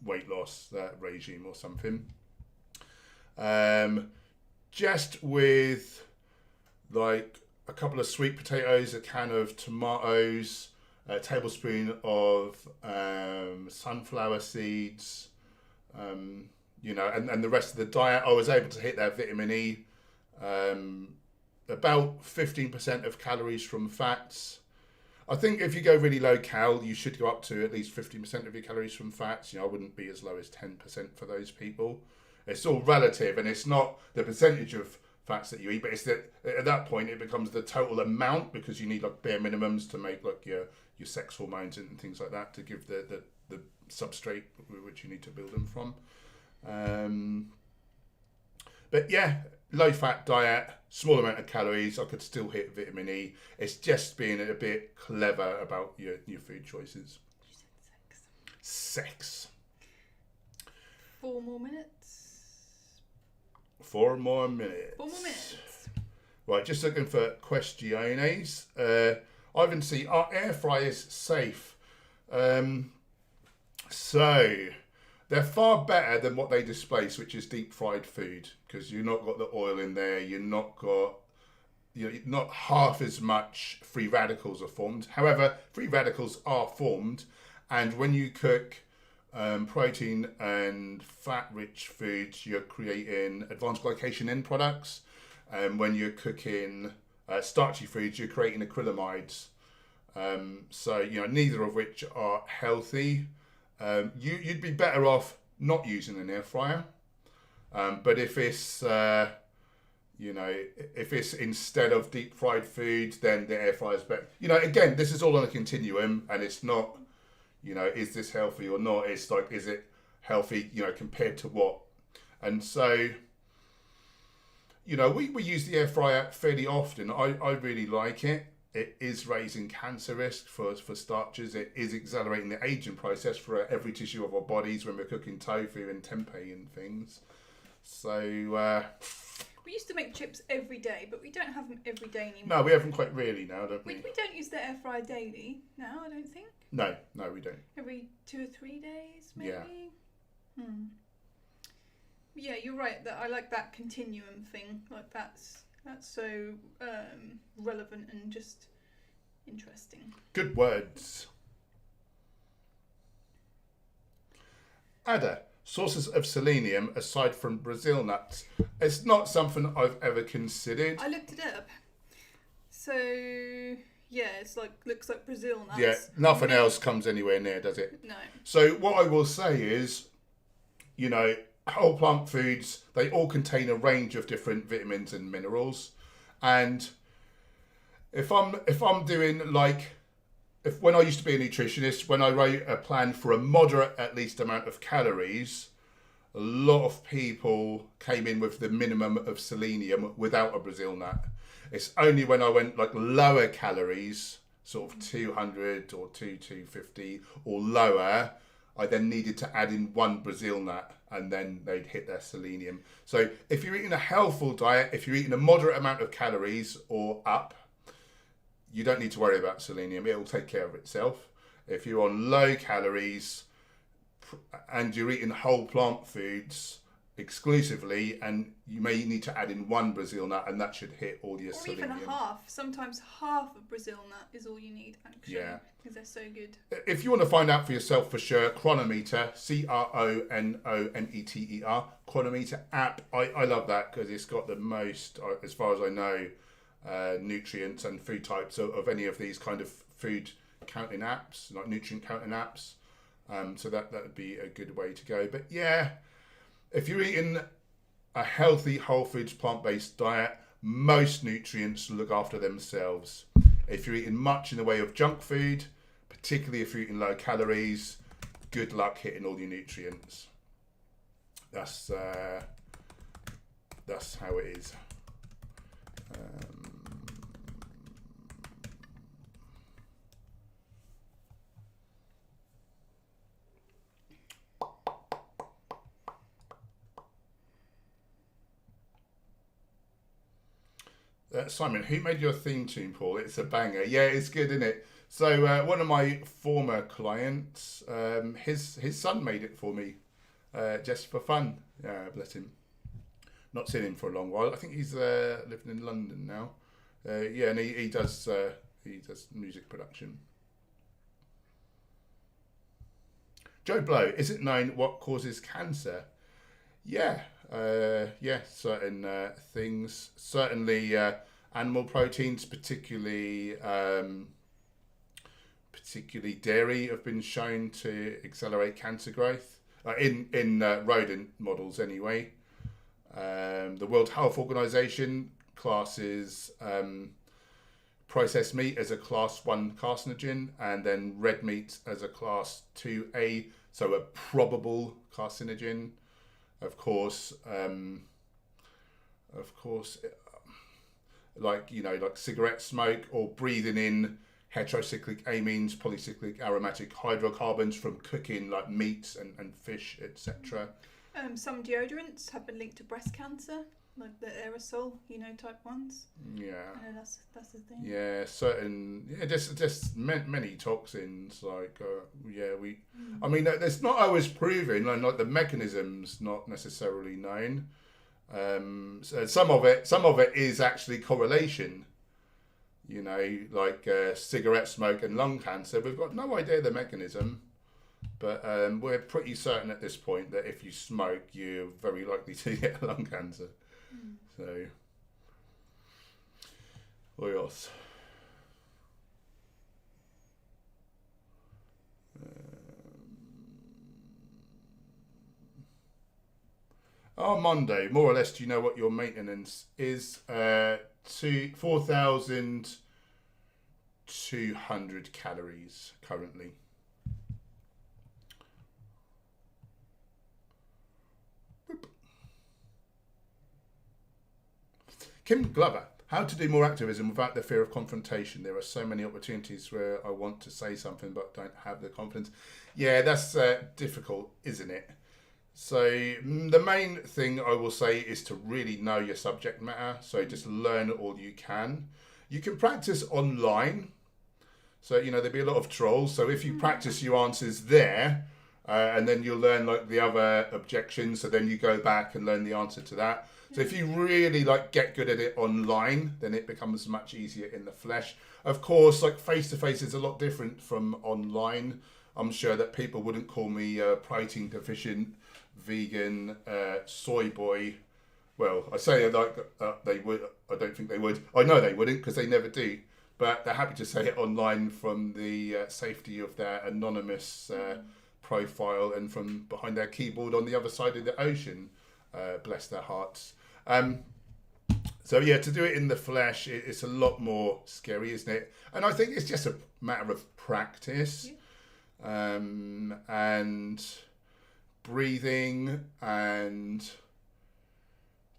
weight loss regime or something. Just with like a couple of sweet potatoes, a can of tomatoes, a tablespoon of sunflower seeds, you know, and the rest of the diet, I was able to hit that vitamin E. About 15% of calories from fats. I think if you go really low cal, you should go up to at least 50% of your calories from fats. You know, I wouldn't be as low as 10% for those people. It's all relative, and it's not the percentage of fats that you eat, but it's that at that point it becomes the total amount, because you need like bare minimums to make like your sex hormones and things like that to give the substrate which you need to build them from. But yeah, low fat diet, small amount of calories, I could still hit vitamin E. It's just being a bit clever about your food choices. Sex. 4 more minutes. 4 more minutes. 4 more minutes. Right, just looking for questiones. Ivan C, are air fryers safe? So they're far better than what they displace, which is deep fried food, because you've not got the oil in there. You're not half as much free radicals are formed. However, free radicals are formed, and when you cook protein and fat-rich foods, you're creating advanced glycation end products. And when you're cooking starchy foods, you're creating acrylamides. So, you know, neither of which are healthy. You'd be better off not using an air fryer. But if it's, you know, if it's instead of deep fried food, then the air fryer is better. You know, again, this is all on a continuum, and it's not, you know, is this healthy or not? It's like, is it healthy, you know, compared to what? And so, you know, we use the air fryer fairly often. I really like it. It is raising cancer risk for starches. It is accelerating the aging process for every tissue of our bodies when we're cooking tofu and tempeh and things. So we used to make chips every day, but we don't have them every day anymore. No, we haven't quite really now, don't we? We don't use the air fryer daily now, I don't think. No, we don't. Every 2 or 3 days, maybe? Yeah. Yeah, you're right. That I like that continuum thing. Like that's so relevant and just interesting. Good words. Ada, sources of selenium aside from Brazil nuts. It's not something I've ever considered. I looked it up. So yeah, it's like looks like Brazil nuts. Yeah, nothing else comes anywhere near, does it? No. So what I will say is, you know, whole plant foods, they all contain a range of different vitamins and minerals. And if I'm doing like, when I used to be a nutritionist, when I wrote a plan for a moderate at least amount of calories, a lot of people came in with the minimum of selenium without a Brazil nut. It's only when I went like lower calories, sort of 200 or 250 or lower, I then needed to add in 1 Brazil nut, and then they'd hit their selenium. So if you're eating a healthful diet, if you're eating a moderate amount of calories or up, you don't need to worry about selenium. It will take care of itself. If you're on low calories and you're eating whole plant foods exclusively, and you may need to add in 1 Brazil nut, and that should hit all your selenium. Or even half. Sometimes half a Brazil nut is all you need, actually. Yeah. Because they're so good. If you want to find out for yourself for sure, Chronometer, Cronometer, Chronometer app. I love that because it's got the most, as far as I know, nutrients and food types of any of these kind of food counting apps, like nutrient counting apps. So that would be a good way to go. But yeah, if you're eating a healthy, whole foods, plant-based diet, most nutrients look after themselves. If you're eating much in the way of junk food, particularly if you're eating low calories, good luck hitting all your nutrients. That's that's how it is. Simon, who made your theme tune, Paul? It's a banger. Yeah, it's good, isn't it? So one of my former clients, his son made it for me, just for fun. Yeah, bless him. Not seen him for a long while. I think he's living in London now. Yeah, and he does music production. Joe Blow, is it known what causes cancer? Yeah, certain things. Certainly, animal proteins, particularly dairy, have been shown to accelerate cancer growth in rodent models anyway. The World Health Organization classes processed meat as a class 1 carcinogen, and then red meat as a class 2A, so a probable carcinogen. Of course, like cigarette smoke or breathing in heterocyclic amines, polycyclic aromatic hydrocarbons from cooking like meats and fish, etc. Some deodorants have been linked to breast cancer, like the aerosol, type ones. Yeah. That's the thing. Yeah, just many toxins. Like, I mean, there's not always proven, like the mechanism's not necessarily known. So some of it is actually correlation. Like cigarette smoke and lung cancer. We've got no idea the mechanism. But we're pretty certain at this point that if you smoke, you're very likely to get lung cancer. So, what else? Monday, more or less, do you know what your maintenance is? 4,200 calories currently. Kim Glover, how to do more activism without the fear of confrontation. There are so many opportunities where I want to say something but don't have the confidence. Yeah, that's difficult, isn't it? So the main thing I will say is to really know your subject matter. So just learn all you can. You can practice online. So, there'll be a lot of trolls. So if you practice your answers there, and then you'll learn like the other objections. So then you go back and learn the answer to that. So if you really get good at it online, then it becomes much easier in the flesh. Of course, like face-to-face is a lot different from online. I'm sure that people wouldn't call me protein deficient, vegan, soy boy. Well, I say they would. I don't think they would. I know they wouldn't because they never do. But they're happy to say it online from the safety of their anonymous profile and from behind their keyboard on the other side of the ocean. Bless their hearts. So yeah, to do it in the flesh, it's a lot more scary, isn't it? And I think it's just a matter of practice, and breathing, and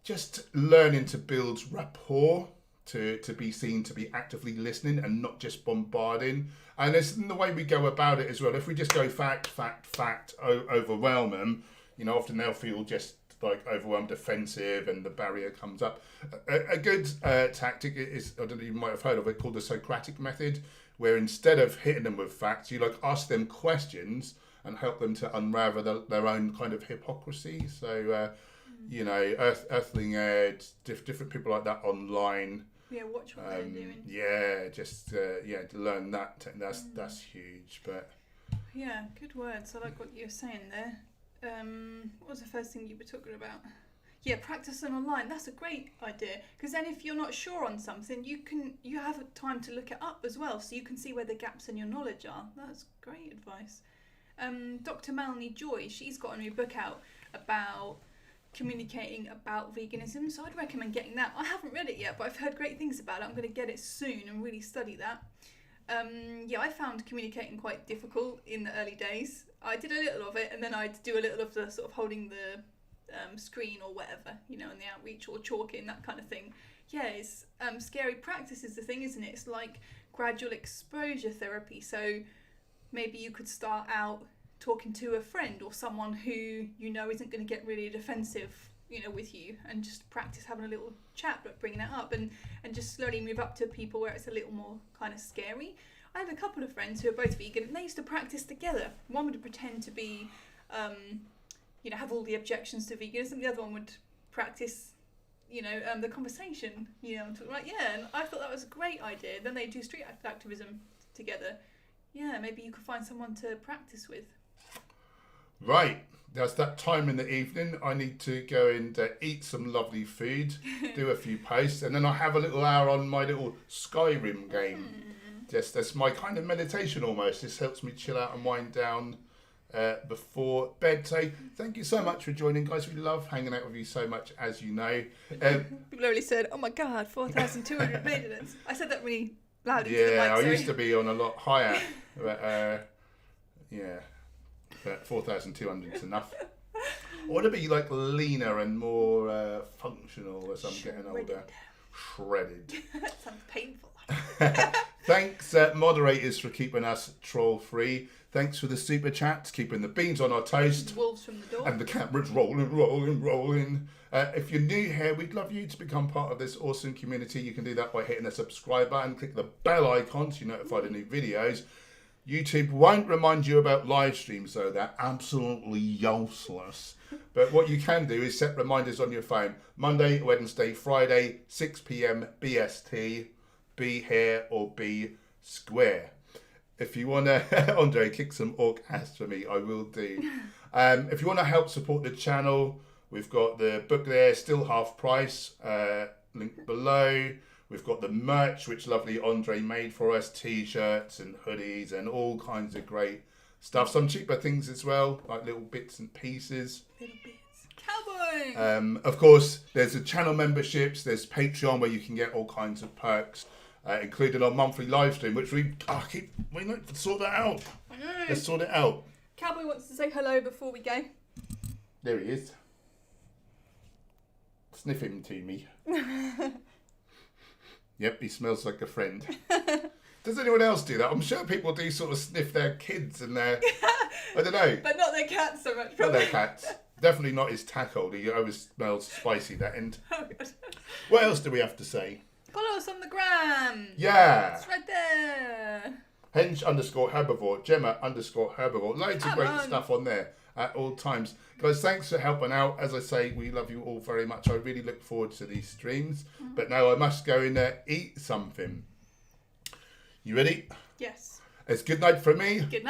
just learning to build rapport, to be seen to be actively listening and not just bombarding. And it's in the way we go about it as well. If we just go fact, overwhelm them, often they'll feel just like overwhelmed, defensive, and the barrier comes up. A good tactic is, I don't know, you might have heard of it, called the Socratic method, where instead of hitting them with facts, you ask them questions and help them to unravel their own kind of hypocrisy. So, Earthling Ed, different people like that online. Yeah, watch what they're doing. Yeah, just to learn that. That's huge. But yeah, good words. I like what you were saying there. What was the first thing you were talking about? Yeah, practicing online. That's a great idea, because then if you're not sure on something, you have time to look it up as well, so you can see where the gaps in your knowledge are. That's great advice. Dr. Melanie Joy, she's got a new book out about communicating about veganism, so I'd recommend getting that. I haven't read it yet, but I've heard great things about it. I'm going to get it soon and really study that. I found communicating quite difficult in the early days. I did a little of it, and then I'd do a little of the sort of holding the screen or whatever, you know, in the outreach or chalking, that kind of thing. Yeah, it's scary practice is the thing, isn't it? It's like gradual exposure therapy. So maybe you could start out talking to a friend or someone who you know isn't going to get really defensive, you know, with you, and just practice having a little chat, but bringing it up, and just slowly move up to people where it's a little more kind of scary. I have a couple of friends who are both vegan, and they used to practice together. One would pretend to be, you know, have all the objections to veganism, and the other one would practice, you know, the conversation, you know, like, yeah, and I thought that was a great idea. Then they do street activism together. Yeah, maybe you could find someone to practice with. Right, that's that time in the evening. I need to go and eat some lovely food, do a few posts, and then I have a little hour on my little Skyrim game. Just that's my kind of meditation almost. This helps me chill out and wind down before bed. So thank you so much for joining, guys. We love hanging out with you so much, as you know. People only said, "Oh my God, 4,200 minutes." I said that really loud. Yeah, I used to be on a lot higher, but yeah. But 4,200 is enough. I want to be like leaner and more functional as I'm getting older. Shredded. Sounds painful. Thanks, moderators, for keeping us troll free. Thanks for the super chats, keeping the beans on our toast. Wolves from the door. And the camera's rolling. If you're new here, we'd love you to become part of this awesome community. You can do that by hitting the subscribe button, click the bell icon so you're notified of new videos. YouTube won't remind you about live streams, though. They're absolutely useless. But what you can do is set reminders on your phone. Monday, Wednesday, Friday, 6 p.m. BST. Be here or be square. If you want to, Andre, kick some orc ass for me, I will do. If you want to help support the channel, we've got the book there, still half price. Link below. We've got the merch, which lovely Andre made for us, t-shirts and hoodies and all kinds of great stuff. Some cheaper things as well, like little bits and pieces. Little bits. Cowboy! Of course, there's the channel memberships. There's Patreon, where you can get all kinds of perks, including our monthly live stream, which we need to sort that out. I know. Let's sort it out. Cowboy wants to say hello before we go. There he is. Sniff him to me. Yep, he smells like a friend. Does anyone else do that? I'm sure people do sort of sniff their kids and their... I don't know. But not their cats so much. Not their cats. Definitely not his tackle. He always smells spicy, that end. Oh, God. What else do we have to say? Follow us on the gram. Yeah. It's right there. Hench_Herbivore. Gemma_Herbivore. Loads of great stuff on there at all times. Guys, thanks for helping out. As I say, we love you all very much. I really look forward to these streams. But now I must go and eat something. You ready? Yes. It's good night from me. Good night.